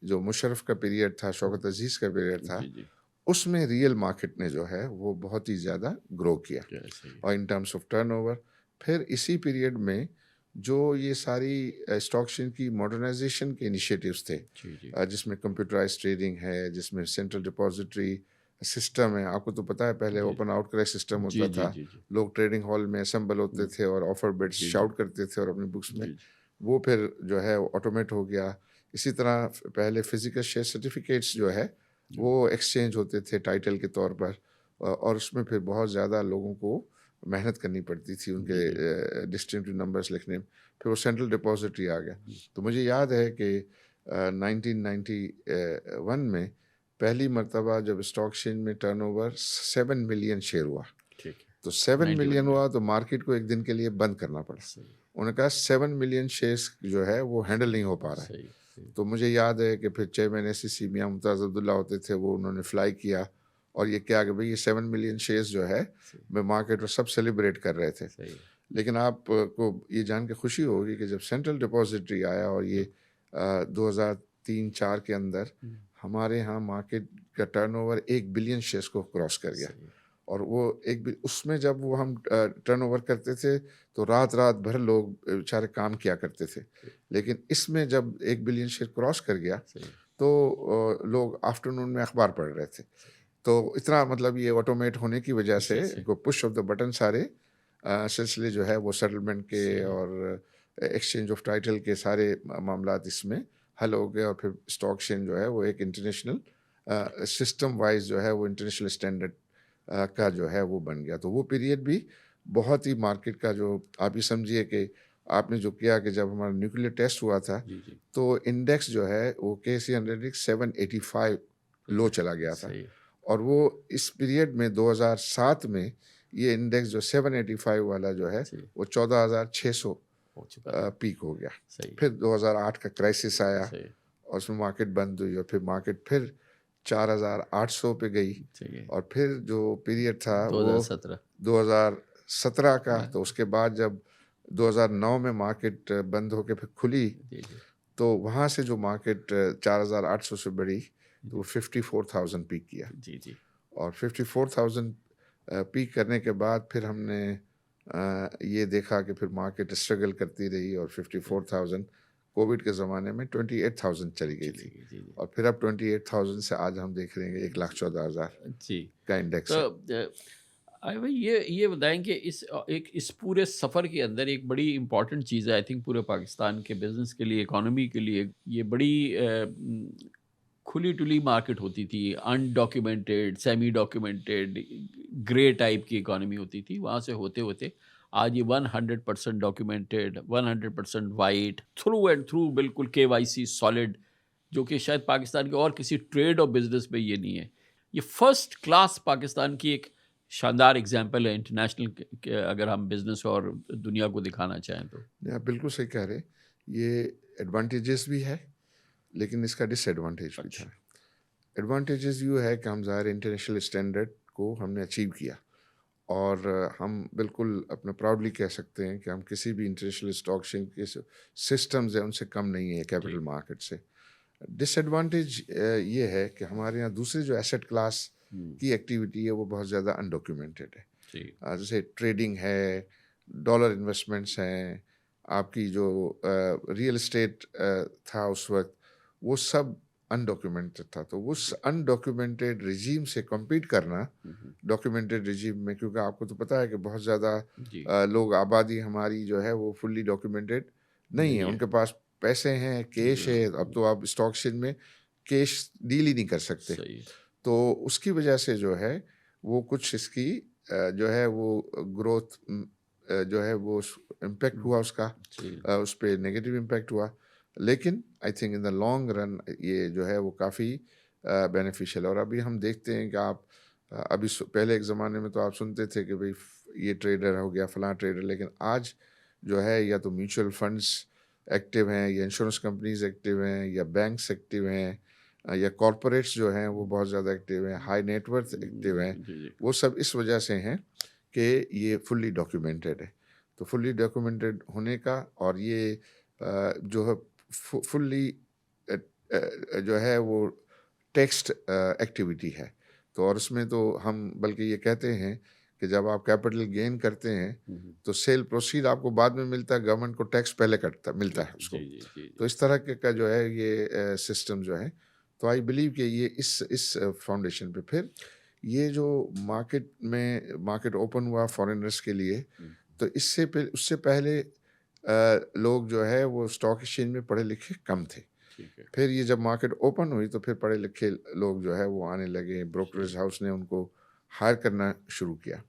A: जो मुशर्रफ का पीरियड था, शौकत अज़ीज़ का पीरियड था,
B: जी, जी।
A: उसमें रियल मार्केट ने जो है वो बहुत ही ज़्यादा ग्रो किया।
B: सही है।
A: और इन टर्म्स ऑफ टर्नओवर, फिर इसी पीरियड में जो ये सारी स्टॉक एक्सचेंज की मॉडर्नाइजेशन के इनिशिएटिव्स थे,
B: जी, जी।
A: जिसमें कंप्यूटराइज्ड ट्रेडिंग है, जिसमें सेंट्रल डिपॉजिटरी सिस्टम है। आपको तो पता है पहले
B: जी,
A: ओपन आउटक्राई सिस्टम
B: जी,
A: होता
B: जी,
A: था,
B: जी, जी।
A: लोग ट्रेडिंग हॉल में असेंबल होते
B: हुँ,
A: थे और ऑफर बिड्स
B: जी, जी।
A: शाउट करते थे और अपनी बुक्स में,
B: जी, जी।
A: वो फिर जो है ऑटोमेट हो गया। इसी तरह पहले फिजिकल शेयर सर्टिफिकेट्स जो है
B: हुँ,
A: वो एक्सचेंज होते थे टाइटल के तौर पर, और उसमें फिर बहुत ज़्यादा लोगों को मेहनत करनी पड़ती थी
B: जी, जी।
A: उनके डिस्टिंक्टिव नंबर्स लिखने में। फिर वो सेंट्रल डिपॉजिटरी आ गया।
B: हुँ,
A: तो मुझे याद है कि 1991 में पहली मर्तबा जब स्टॉक एक्सचेंज में टर्नओवर 7 मिलियन शेयर हुआ,
B: ठीक है।
A: तो 7
B: 91
A: मिलियन
B: में।
A: हुआ तो मार्केट को एक दिन के लिए बंद करना पड़ा।
B: सही है,
A: उन्होंने कहा 7 मिलियन शेयर्स जो है वो हैंडल नहीं हो पा रहा है।
B: सही, सही।
A: तो मुझे याद है कि फिर चेयरमैन एसईसी मियां मुमताज़ अब्दुल्ला होते थे, वो उन्होंने फ्लाई किया और ये क्या कि भाई ये 7 मिलियन शेयर्स जो है
B: सही,
A: मैं मार्केट में सब सेलिब्रेट कर रहे थे।
B: सही है।
A: लेकिन आपको ये जान के खुशी होगी कि जब सेंट्रल डिपॉजिटरी आया और ये 2003-4 के अंदर
B: हुँ,
A: हमारे यहाँ मार्केट का टर्नओवर 1 बिलियन शेयर्स को क्रॉस कर गया।
B: सही है।
A: और वो उसमें जब वो हम टर्नओवर करते थे तो रात-रात भर लोग बेचारे काम किया करते थे।
B: सही,
A: लेकिन इसमें जब 1 बिलियन शेयर क्रॉस कर गया
B: सही है,
A: तो लोग आफ्टरनून में अखबार पढ़ रहे थे।
B: सही।
A: तो इतना मतलब ये ऑटोमेट होने की वजह से
B: जी, जी।
A: को पुश ऑफ द बटन सारे सिलसिले जो है वो सेटलमेंट के
B: सही है,
A: और एक्सचेंज ऑफ टाइटल के सारे मामलात इसमें हल हो गए। और फिर स्टॉक एक्सचेंज जो है वो एक इंटरनेशनल सिस्टम वाइज जो है वो इंटरनेशनल स्टैंडर्ड का जो है वो बन गया। तो वो पीरियड भी बहुत ही मार्केट का जो आप ये समझिए कि आपने जो किया कि जब हमारा न्यूक्लियर टेस्ट हुआ था
B: जी, जी।
A: तो इंडेक्स जो है वो केसी 100 785 लो चला गया था।
B: सही है,
A: और वो इस पीरियड में 2007 में ये इंडेक्स जो 785 वाला जो है
B: सही
A: वो 14,600
B: हो चुका था।
A: पीक हो गया।
B: सही है,
A: फिर 2008 का क्राइसिस आया
B: सही है,
A: और उसमें मार्केट बंद हुई और फिर मार्केट फिर 4,800 पे गई।
B: सही है।
A: और फिर जो पीरियड था वो
B: 2017।
A: 2017 का,
B: हाँ,
A: तो उसके बाद जब 2009 में मार्केट बंद होके फिर खुली,
B: जी, जी।
A: तो वहाँ से जो मार्केट 4,800 से बढ़ी तो वो 54,000 पीक किया।
B: जी, जी।
A: और 54,000 पीक करने के बाद फिर हमने ये देखा कि फिर मार्केट स्ट्रगल करती रही और 54,000 कोविड के ज़माने में 28,000 चली गई
B: चली
A: थी।
B: गई, जी, जी।
A: और फिर अब 28,000 से आज हम देख रहे हैं 1,14,000
B: जी,
A: का इंडेक्स
B: तो
A: है।
B: अरे भाई ये बताएँ कि एक इस पूरे सफ़र के अंदर एक बड़ी इम्पोर्टेंट चीज़ है आई थिंक पूरे पाकिस्तान के बिज़नेस के लिए, इकोनॉमी के लिए, ये बड़ी खुली-डुली मार्केट होती थी, undocumented, semi documented, grey type की इकोनॉमी होती थी। वहाँ से होते-होते आज ये 100% documented, 100% white, through and through बिल्कुल केवाईसी सॉलिड, जो कि शायद पाकिस्तान के और किसी ट्रेड और बिज़नेस में ये नहीं है। ये फर्स्ट क्लास पाकिस्तान की एक शानदार एग्ज़ाम्पल है इंटरनेशनल के अगर हम बिज़नेस और दुनिया को दिखाना चाहें तो।
A: आप बिल्कुल सही कह रहे हैं। ये एडवांटेजेस भी है लेकिन इसका डिसएडवांटेज भी था।
B: अच्छा,
A: एडवांटेजेस यूँ है कि हम ज़ाहिर इंटरनेशनल स्टैंडर्ड को हमने अचीव किया और हम बिल्कुल अपना प्राउडली कह सकते हैं कि हम किसी भी इंटरनेशनल स्टॉक एक्सचेंज के सिस्टम्स हैं उनसे कम नहीं है कैपिटल
B: जी,
A: मार्केट से। डिसएडवांटेज ये है कि हमारे यहाँ दूसरे जो एसेट क्लास
B: हुँ,
A: की एक्टिविटी है वो बहुत ज़्यादा अनडॉक्यूमेंटेड है।
B: जी,
A: जैसे ट्रेडिंग है, डॉलर इन्वेस्टमेंट्स हैं, आपकी जो रियल एस्टेट था उस वक़्त, वो सब अनडॉक्यूमेंटेड था। तो उस अनडॉक्यूमेंटेड रिजीम से कम्पीट करना
B: हुँ, हुँ,
A: डॉक्यूमेंटेड रिजीम में, क्योंकि आपको तो पता है कि बहुत ज़्यादा
B: जी,
A: लोग आबादी हमारी जो है वो फुल्ली डॉक्यूमेंटेड नहीं है।
B: नहीं है।
A: उनके पास पैसे हैं, कैश है, अब तो आप स्टॉक एक्सचेंज में कैश डील ही नहीं कर सकते।
B: सही है।
A: तो उसकी वजह से जो है वो कुछ इसकी जो है वो ग्रोथ जो है वो इम्पैक्ट
B: हुँ,
A: हुआ उसका,
B: जी,
A: उस पे नेगेटिव इम्पैक्ट हुआ। लेकिन I think in the long run ये जो है वो काफ़ी बेनिफिशियल है। और अभी हम देखते हैं कि आप अभी पहले एक ज़माने में तो आप सुनते थे कि भाई ये ट्रेडर हो गया फलां ट्रेडर, लेकिन आज जो है या तो म्यूचुअल फंड्स एक्टिव हैं या इंश्योरेंस कंपनीज एक्टिव हैं या बैंक्स एक्टिव हैं या कॉरपोरेट्स जो हैं वो बहुत ज़्यादा एक्टिव हैं, हाई नेटवर्थ एक्टिव हैं।
B: जी, जी,
A: वो सब इस वजह से हैं कि ये फुल्ली डॉक्यूमेंटेड है। तो फुल्ली डॉक्यूमेंटेड होने का और ये जो है फुल्ली जो है वो टेक्स्ट एक्टिविटी है। तो और उसमें तो हम बल्कि ये कहते हैं कि जब आप कैपिटल गेन करते हैं तो सेल प्रोसीड आपको बाद में मिलता है, गवर्नमेंट को टैक्स पहले कटता मिलता है उसको।
B: जी जी जी
A: तो
B: जी।
A: इस तरह के का जो है ये सिस्टम जो है, तो आई बिलीव कि ये इस फाउंडेशन पे फिर ये जो मार्केट ओपन हुआ फॉरेनर्स के लिए,
B: हम्म,
A: तो इससे फिर उससे पहले लोग जो है वो स्टॉक एक्सचेंज में पढ़े लिखे कम थे।
B: ठीक है।
A: फिर ये जब मार्केट ओपन हुई तो फिर पढ़े लिखे लोग जो है वो आने लगे, ब्रोकरेज
B: ठीक।
A: हाउस ने उनको हायर करना शुरू किया।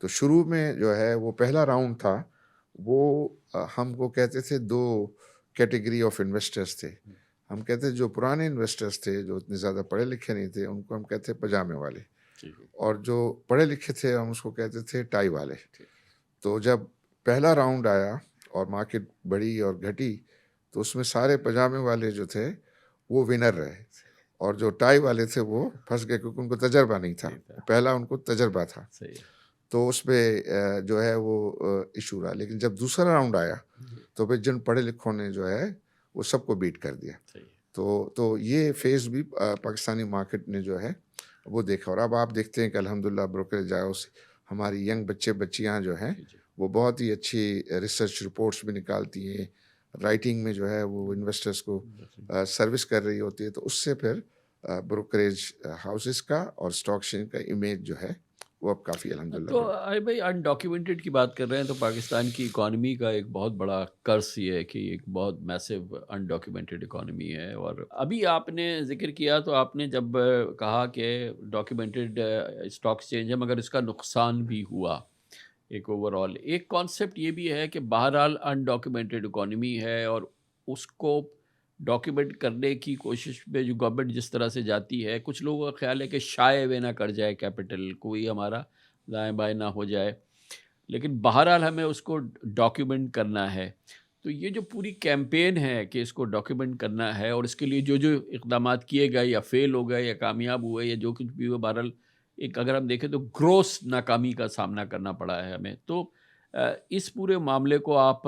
A: तो शुरू में जो है वो पहला राउंड था, वो हमको कहते थे दो कैटेगरी ऑफ इन्वेस्टर्स थे। हम कहते जो पुराने इन्वेस्टर्स थे जो इतने ज़्यादा पढ़े लिखे नहीं थे उनको हम कहते पजामे वाले,
B: ठीक है।
A: और जो पढ़े लिखे थे हम उसको कहते थे टाई वाले।
B: ठीक।
A: तो जब पहला राउंड आया और मार्केट बढ़ी और घटी, तो उसमें सारे पजामे वाले जो थे वो विनर रहे, और जो टाई वाले थे वो फंस गए क्योंकि उनको तजर्बा नहीं था।
B: नहीं था।
A: पहला उनको तजर्बा था,
B: सही है।
A: तो उस पे जो है वो इशू रहा। लेकिन जब दूसरा राउंड आया
B: जी।
A: तो फिर जिन पढ़े लिखों ने जो है वो सबको बीट कर दिया।
B: सही है।
A: तो ये फेज़ भी पाकिस्तानी मार्केट ने जो है वो देखा, और अब आप देखते हैं कि अल्हम्दुलिल्लाह ब्रोकरेज हाउस हमारी यंग बच्चे बच्चियां जो हैं
B: जी जी।
A: वो बहुत ही अच्छी रिसर्च रिपोर्ट्स भी निकालती हैं, राइटिंग में जो है वो इन्वेस्टर्स को सर्विस कर रही होती है। तो उससे फिर ब्रोकरेज हाउसेस का और स्टॉक एक्सचेंज का इमेज जो है वो अब काफ़ी अल्हम्दुलिल्लाह
B: तो
A: बढ़।
B: अरे भाई, अनडॉक्यूमेंटेड की बात कर रहे हैं तो पाकिस्तान की इकॉनमी का एक बहुत बड़ा कर्स ये है कि एक बहुत मैसिव अनडॉक्यूमेंटेड इकॉनमी है। और अभी आपने जिक्र किया तो आपने जब कहा कि डॉक्यूमेंटेड स्टॉक एक्सचेंज है मगर इसका नुकसान भी हुआ एक ओवरऑल। एक कॉन्सेप्ट ये भी है कि बहरहाल अनडॉक्यूमेंटेड इकॉनमी है और उसको डॉक्यूमेंट करने की कोशिश में जो गवर्नमेंट जिस तरह से जाती है, कुछ लोगों का ख्याल है कि शाये वे ना कर जाए कैपिटल, कोई हमारा दाएँ बाएँ ना हो जाए। लेकिन बहरहाल हमें उसको डॉक्यूमेंट करना है। तो ये जो पूरी कैंपेन है कि इसको डॉक्यूमेंट करना है और इसके लिए जो-जो इक़दामात किए गए या फ़ेल हो गए या कामयाब हुए या जो कुछ भी हुआ, बहरहाल एक अगर हम देखें तो ग्रॉस नाकामी का सामना करना पड़ा है हमें। तो इस पूरे मामले को आप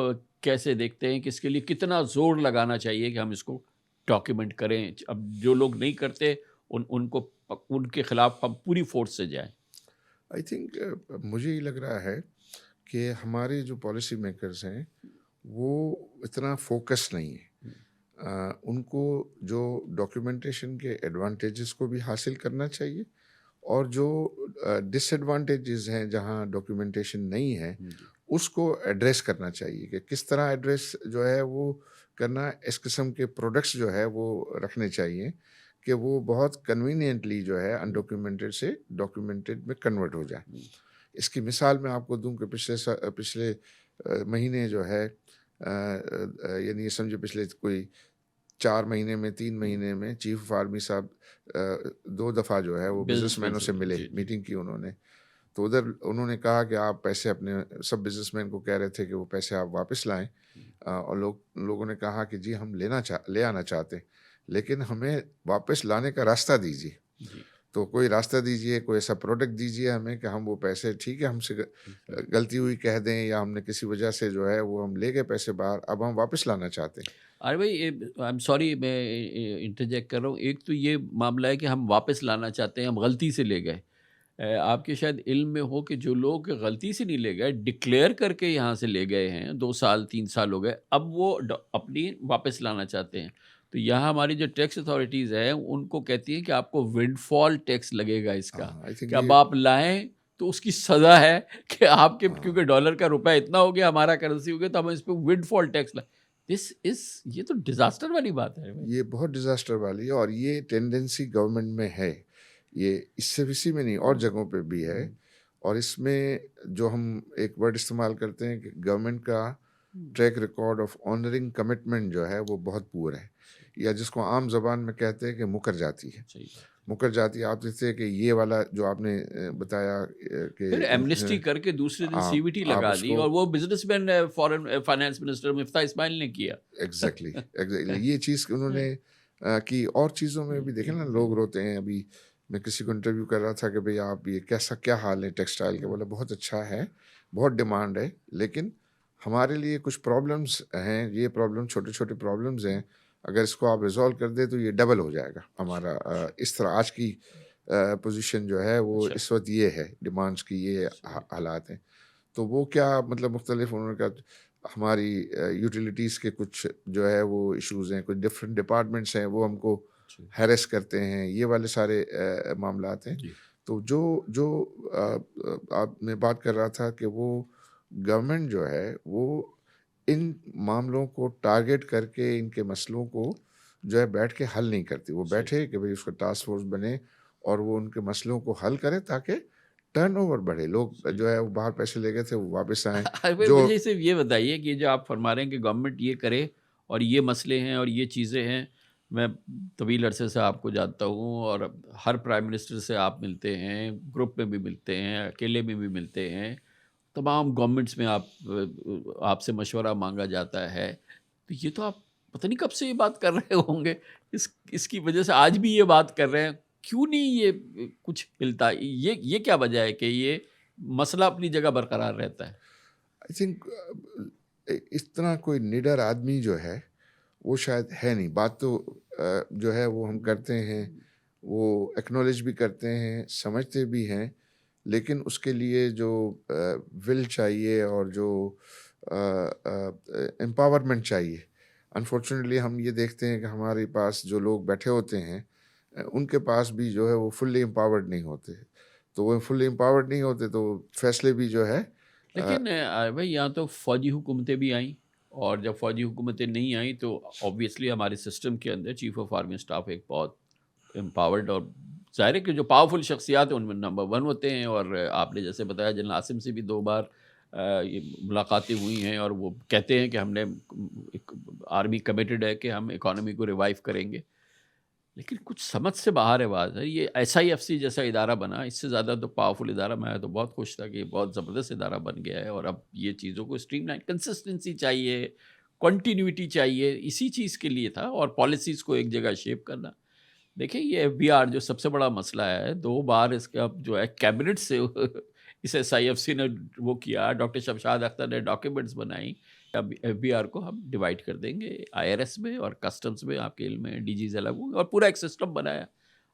B: कैसे देखते हैं कि इसके लिए कितना ज़ोर लगाना चाहिए कि हम इसको डॉक्यूमेंट करें? अब जो लोग नहीं करते उनके खिलाफ हम पूरी फ़ोर्स से जाएँ।
A: आई थिंक मुझे ये लग रहा है कि हमारे जो पॉलिसी मेकर्स हैं वो इतना फोकस नहीं है।
B: हुँ,
A: उनको जो डॉक्यूमेंटेशन के एडवांटेजेस को भी हासिल करना चाहिए, और जो डिसएडवांटेजेस हैं जहाँ डॉक्यूमेंटेशन नहीं है
B: हुँ, जी।
A: उसको एड्रेस करना चाहिए कि किस तरह एड्रेस जो है वो करना। इस किस्म के प्रोडक्ट्स जो है वो रखने चाहिए कि वो बहुत कन्वीनियंटली जो है
B: हुँ,
A: अनडॉक्यूमेंटेड से डॉक्यूमेंटेड में कन्वर्ट हो जाए।
B: हुँ,
A: इसकी मिसाल मैं आपको दूं कि पिछले महीने जो है यानी ये समझो पिछले कोई 4 महीने में 3 महीने में चीफ ऑफ आर्मी साहब 2 दफ़ा जो है वो
B: बिज़नेसमैन
A: बिजनेसमैनों
B: से
A: से
B: मिले।
A: मिले,
B: जी, जी।
A: मीटिंग की उन्होंने। तो उधर उन्होंने कहा कि आप पैसे अपने, सब बिजनेसमैन को कह रहे थे कि वो पैसे आप वापस लाएं।
B: हुँ,
A: और लोगों ने कहा कि जी हम ले आना चाहते हैं, लेकिन हमें वापस लाने का रास्ता दीजिए।
B: जी,
A: तो कोई रास्ता दीजिए, कोई ऐसा प्रोडक्ट दीजिए हमें कि हम वो पैसे, ठीक है हमसे
B: जी।
A: गलती हुई कह दें या हमने किसी वजह से जो है वो हम ले गए पैसे बाहर, अब हम वापस लाना चाहते हैं।
B: अरे भाई, ये आई एम सॉरी मैं इंटरजेक्ट कर रहा हूँ। एक तो ये मामला है कि हम वापस लाना चाहते हैं, हम गलती से ले गए। आपके शायद इल्म में हो कि जो लोग गलती से नहीं ले गए, डिक्लेयर करके यहाँ से ले गए हैं, 2 साल 3 साल हो गए, अब वो अपनी वापस लाना चाहते हैं। तो यहाँ हमारी जो टैक्स अथॉरिटीज़ हैं उनको कहती हैं कि आपको विंडफॉल टैक्स लगेगा इसका,
A: हाँ, आई थिंक
B: कि अब
A: ये।
B: आप लाएं तो उसकी सज़ा है कि आपके, क्योंकि
A: हाँ,
B: डॉलर का रुपया इतना हो गया, हमारा करेंसी हो गया, तो हम इस पे विंडफॉल टैक्स दिस इज़ ये तो डिज़ास्टर वाली बात है भाई।
A: ये बहुत डिज़ास्टर वाली है, और ये टेंडेंसी गवर्नमेंट में है। ये इससे इसी में नहीं और जगहों पे भी है।
B: हुँ,
A: और इसमें जो हम एक वर्ड इस्तेमाल करते हैं कि गवर्नमेंट का
B: um,
A: track record of honouring commitment जो है वो बहुत पुअर है, या जिसको आम ज़बान में कहते हैं कि मुकर जाती है।
B: सही बात।
A: मुकर जाती है। आप देखते हैं कि ये वाला जो आपने बताया कि
B: फिर एमनेस्टी करके दूसरे दिन
A: आप
B: सीवीटी
A: आप
B: लगा दी
A: उसको
B: और वो businessman foreign finance minister Miftah Ismail ने किया।
A: एग्जैक्टली ये चीज़ उन्होंने की। और चीज़ों में भी देखें ना, लोग रोते हैं। अभी मैं किसी को इंटरव्यू कर रहा था कि भाई आप ये कैसा क्या हाल है टेक्सटाइल के, बोला बहुत अच्छा है, बहुत डिमांड है, लेकिन हमारे लिए कुछ प्रॉब्लम्स हैं। ये प्रॉब्लम छोटे छोटे प्रॉब्लम्स हैं, अगर इसको आप रिजॉल्व कर दे तो ये डबल हो जाएगा हमारा। इस तरह आज की पोजीशन जो है वो
B: अच्छा,
A: इस वक्त ये है, डिमांड्स की ये
B: सही।
A: हालात हैं। तो वो क्या मतलब मुख्तलिफ उन्होंने कहा हमारी यूटिलिटीज़ के कुछ जो है वो इश्यूज़ हैं, कुछ डिफरेंट डिपार्टमेंट्स हैं वो हमको
B: जी,
A: हैरेस करते हैं, ये वाले सारे मामलात हैं।
B: जी,
A: तो जो जो आप मैं बात कर रहा था कि वो गवर्नमेंट जो है वो इन मामलों को टारगेट करके इनके मसलों को जो है बैठ के हल नहीं करती। वो
B: सही।
A: बैठे कि भाई उसका टास्क फोर्स बने और वो उनके मसलों को हल करे ताकि टर्नओवर बढ़े। लोग
B: सही।
A: जो है वो बाहर पैसे ले गए थे वो वापस आएँ।
B: अरे
A: जो
B: मुझे सिर्फ ये बताइए कि जो आप फरमा रहे हैं कि गवर्नमेंट ये करे और ये मसले हैं और ये चीज़ें हैं, मैं तवील अरसे से आपको जानता हूँ और हर प्राइम मिनिस्टर से आप मिलते हैं, ग्रुप में भी मिलते हैं, अकेले में भी मिलते हैं, तमाम गवर्नमेंट्स में आपसे मशवरा मांगा जाता है। तो ये तो आप पता नहीं कब से ये बात कर रहे होंगे, इसकी वजह से आज भी ये बात कर रहे हैं। क्यों नहीं ये कुछ हिलता? ये क्या वजह है कि ये मसला अपनी जगह बरकरार रहता है?
A: आई थिंक इतना कोई निडर आदमी जो है वो शायद है नहीं। बात तो जो है वो हम करते हैं, वो एक्नॉलेज भी करते हैं, समझते भी हैं, लेकिन उसके लिए जो विल चाहिए और जो एम्पावरमेंट चाहिए, अनफॉर्चुनेटली हम ये देखते हैं कि हमारे पास जो लोग बैठे होते हैं उनके पास भी जो है वो फुल्ली एम्पावर्ड नहीं होते। तो वो फुल्ली एम्पावर्ड नहीं होते तो फैसले भी जो है अ,
B: लेकिन भाई यहाँ तो फ़ौजी हुकूमतें भी आईं और जब फ़ौजी हुकूमतें नहीं आईं तो ऑब्वियसली हमारे सिस्टम के अंदर चीफ़ ऑफ आर्मी स्टाफ एक बहुत एम्पावर्ड और ज़ाहिर है कि जो पावरफुल शख्सियात हैं उनमें नंबर 1 होते हैं और आपने जैसे बताया जनरल आसिम से भी 2 बार ये मुलाकातें हुई हैं और वो कहते हैं कि हमने एक आर्मी कमिटेड है कि हम इकॉनमी को रिवाइव करेंगे। लेकिन कुछ समझ से बाहर है बात है। ये एसआईएफसी जैसा इदारा बना, इससे ज़्यादा तो पावरफुल इदारा, मैं तो बहुत खुश था कि ये बहुत ज़बरदस्त इदारा बन गया है और अब ये चीज़ों को स्ट्रीमलाइन कंसिस्टेंसी चाहिए, कंटिन्यूटी चाहिए, इसी चीज़ के लिए था और पॉलिसीज़ को एक जगह शेप करना। देखिए ये एफबीआर जो सबसे बड़ा मसला है, 2 बार इसका जो है कैबिनेट से इस एसआईएफसी ने वो किया, डॉक्टर शमशाद अख्तर ने डॉक्यूमेंट्स बनाई, अब एफबीआर को हम डिवाइड कर देंगे आईआरएस में और कस्टम्स में, आपके इल्म में डीजीज़ अलग होंगे और पूरा एक सिस्टम बनाया।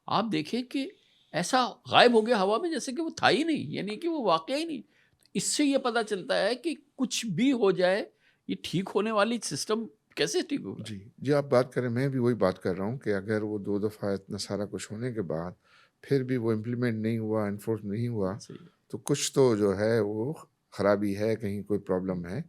B: आप देखें कि ऐसा गायब हो गया हवा में जैसे कि वो था ही नहीं, यानी कि वो वाक़या ही नहीं। इससे ये पता चलता है कि कुछ भी हो जाए, ये ठीक होने वाली सिस्टम कैसे ठीक होगा?
A: जी, जी आप बात करें मैं भी वही बात कर रहा हूँ कि अगर वो 2 दफ़ा इतना सारा कुछ होने के बाद फिर भी वो इम्प्लीमेंट नहीं हुआ, एनफोर्स नहीं हुआ,
B: सही है।
A: तो कुछ तो जो है वो ख़राबी है, कहीं कोई प्रॉब्लम है।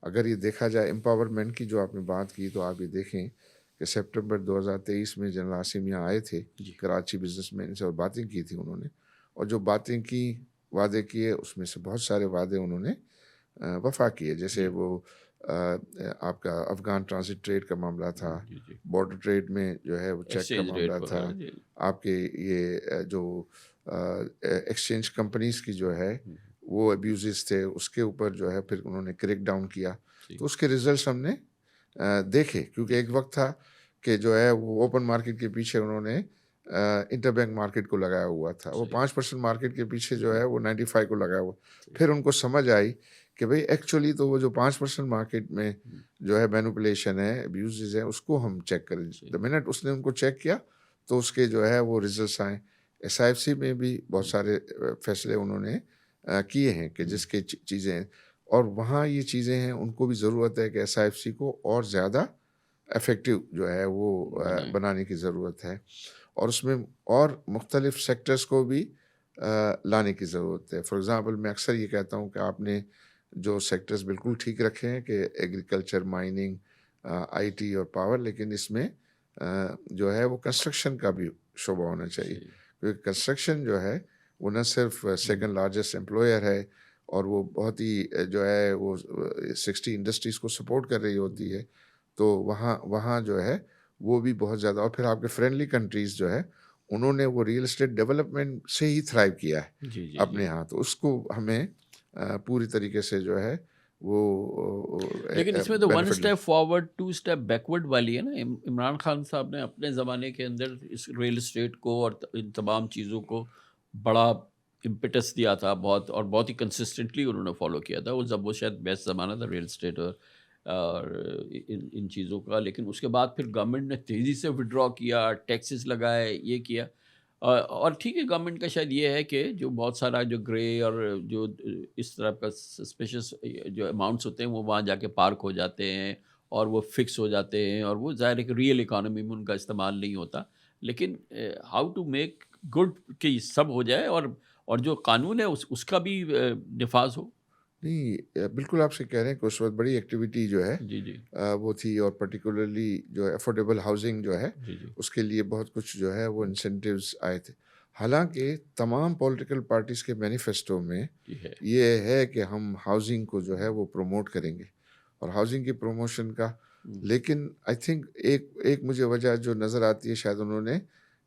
A: अगर ये देखा जाए एम्पावरमेंट की जो आपने बात की तो आप ये देखें कि सितंबर 2023 में जनरल आसिम यहाँ आए थे,
B: जी,
A: कराची बिज़नेसमैन से और बातें की थी उन्होंने और जो बातें की, वादे किए उसमें से बहुत सारे वादे उन्होंने वफ़ा किए। जैसे
B: जी।
A: वो आपका अफ़गान ट्रांज़िट ट्रेड का मामला था,
B: जी, जी।
A: बॉर्डर ट्रेड में जो है वो चेक का
B: एक्सचेंज रेट
A: मामला था,
B: वगैरह जी।
A: आपके ये जो एक्सचेंज कंपनीज़ की जो है
B: हुँ,
A: वो अब्यूज़ेज़ थे, उसके ऊपर जो है फिर उन्होंने क्रैक डाउन किया।
B: जी,
A: तो उसके रिज़ल्ट्स हमने देखे क्योंकि
B: जी,
A: एक वक़्त था कि जो है वो ओपन मार्केट के पीछे उन्होंने इंटरबैंक मार्केट को लगाया हुआ था। वो
B: सही,
A: 5% मार्केट के पीछे जो है वो 95 को लगाया हुआ।
B: सही।
A: फिर उनको समझ आई कि भई एक्चुअली तो वो जो 5% मार्केट में
B: हुँ,
A: जो है मैनिपुलेशन है, अब्यूज़ेज़ हैं, उसको हम चेक करें। द
B: सही।
A: मिनट उसने उनको चेक किया, तो उसके जो है वो रिज़ल्ट्स आए। एसआईएफसी में भी बहुत
B: हुँ,
A: सारे फैसले उन्होंने किए हैं कि
B: हुँ,
A: जिसके चीज़ें और वहाँ ये चीज़ें हैं, उनको भी ज़रूरत है कि एसआईएफसी को और ज़्यादा इफ़ेक्टिव जो है वो
B: बनाएँ।
A: बनाने की ज़रूरत है और उसमें और मुख्तलिफ़ सेक्टर्स को भी लाने की ज़रूरत है। फॉर एग्ज़ाम्पल मैं अक्सर ये कहता हूँ कि आपने जो सेक्टर्स बिल्कुल ठीक रखे हैं कि एग्रीकल्चर, माइनिंग, आईटी और पावर, लेकिन इसमें जो है वो कंस्ट्रक्शन का भी शोबा होना चाहिए।
B: सही।
A: क्योंकि कंस्ट्रक्शन जो है वो न सिर्फ
B: हुँ,
A: सेकंड लार्जेस्ट एम्प्लॉयर है और वो बहुत ही जो है वो 60 इंडस्ट्रीज़ को सपोर्ट कर रही होती
B: हुँ,
A: है। तो वहाँ वहाँ जो है वो भी बहुत ज़्यादा और फिर आपके फ्रेंडली कंट्रीज़ जो है उन्होंने वो रियल एस्टेट डेवलपमेंट से ही थ्राइव किया है
B: जी, जी,
A: अपने
B: जी।
A: यहाँ। तो उसको हमें पूरी तरीके से जो है वो
B: लेकिन इसमें तो वन
A: बेनिफिट ले
B: step forward, two step backward वाली है ना। इमरान खान साहब ने अपने ज़माने के अंदर इस रियल एस्टेट को और इन तमाम चीज़ों को बड़ा इम्पेटस दिया था बहुत और बहुत ही कंसिस्टेंटली उन्होंने फॉलो किया था। वो जब वो शायद बेस्ट ज़माना था रियल एस्टेट और इन इन चीज़ों का। लेकिन उसके बाद फिर गवर्नमेंट ने तेज़ी से विड्रॉ किया, टैक्सेस लगाए, ये किया और ठीक है, गवर्नमेंट का शायद ये है कि जो बहुत सारा जो ग्रे और जो इस तरह का सस्पिशियस जो अमाउंट्स होते हैं वो वहाँ जाके पार्क हो जाते हैं और वो फिक्स हो जाते हैं और वो ज़ाहिर है कि रियल इकोनॉमी में उनका इस्तेमाल नहीं होता। लेकिन हाउ टू मेक गुड कि सब हो जाए और जो कानून है उसका भी निफाज हो।
A: नहीं, बिल्कुल आप सही कह रहे हैं कि उस वक़्त बड़ी एक्टिविटी जो है
B: जी, जी।
A: वो थी, और पर्टिकुलरली जो अफोर्डेबल हाउसिंग जो है,
B: जी, जी।
A: उसके लिए बहुत कुछ जो है वो इंसेंटिव्स आए थे। हालाँकि तमाम पॉलिटिकल पार्टीज़ के मैनिफेस्टो में
B: जी है।
A: ये है कि हम हाउसिंग को जो है वो प्रमोट करेंगे, और हाउसिंग की प्रमोशन का,
B: हुँ।
A: लेकिन आई थिंक एक एक मुझे वजह जो नज़र आती है, शायद उन्होंने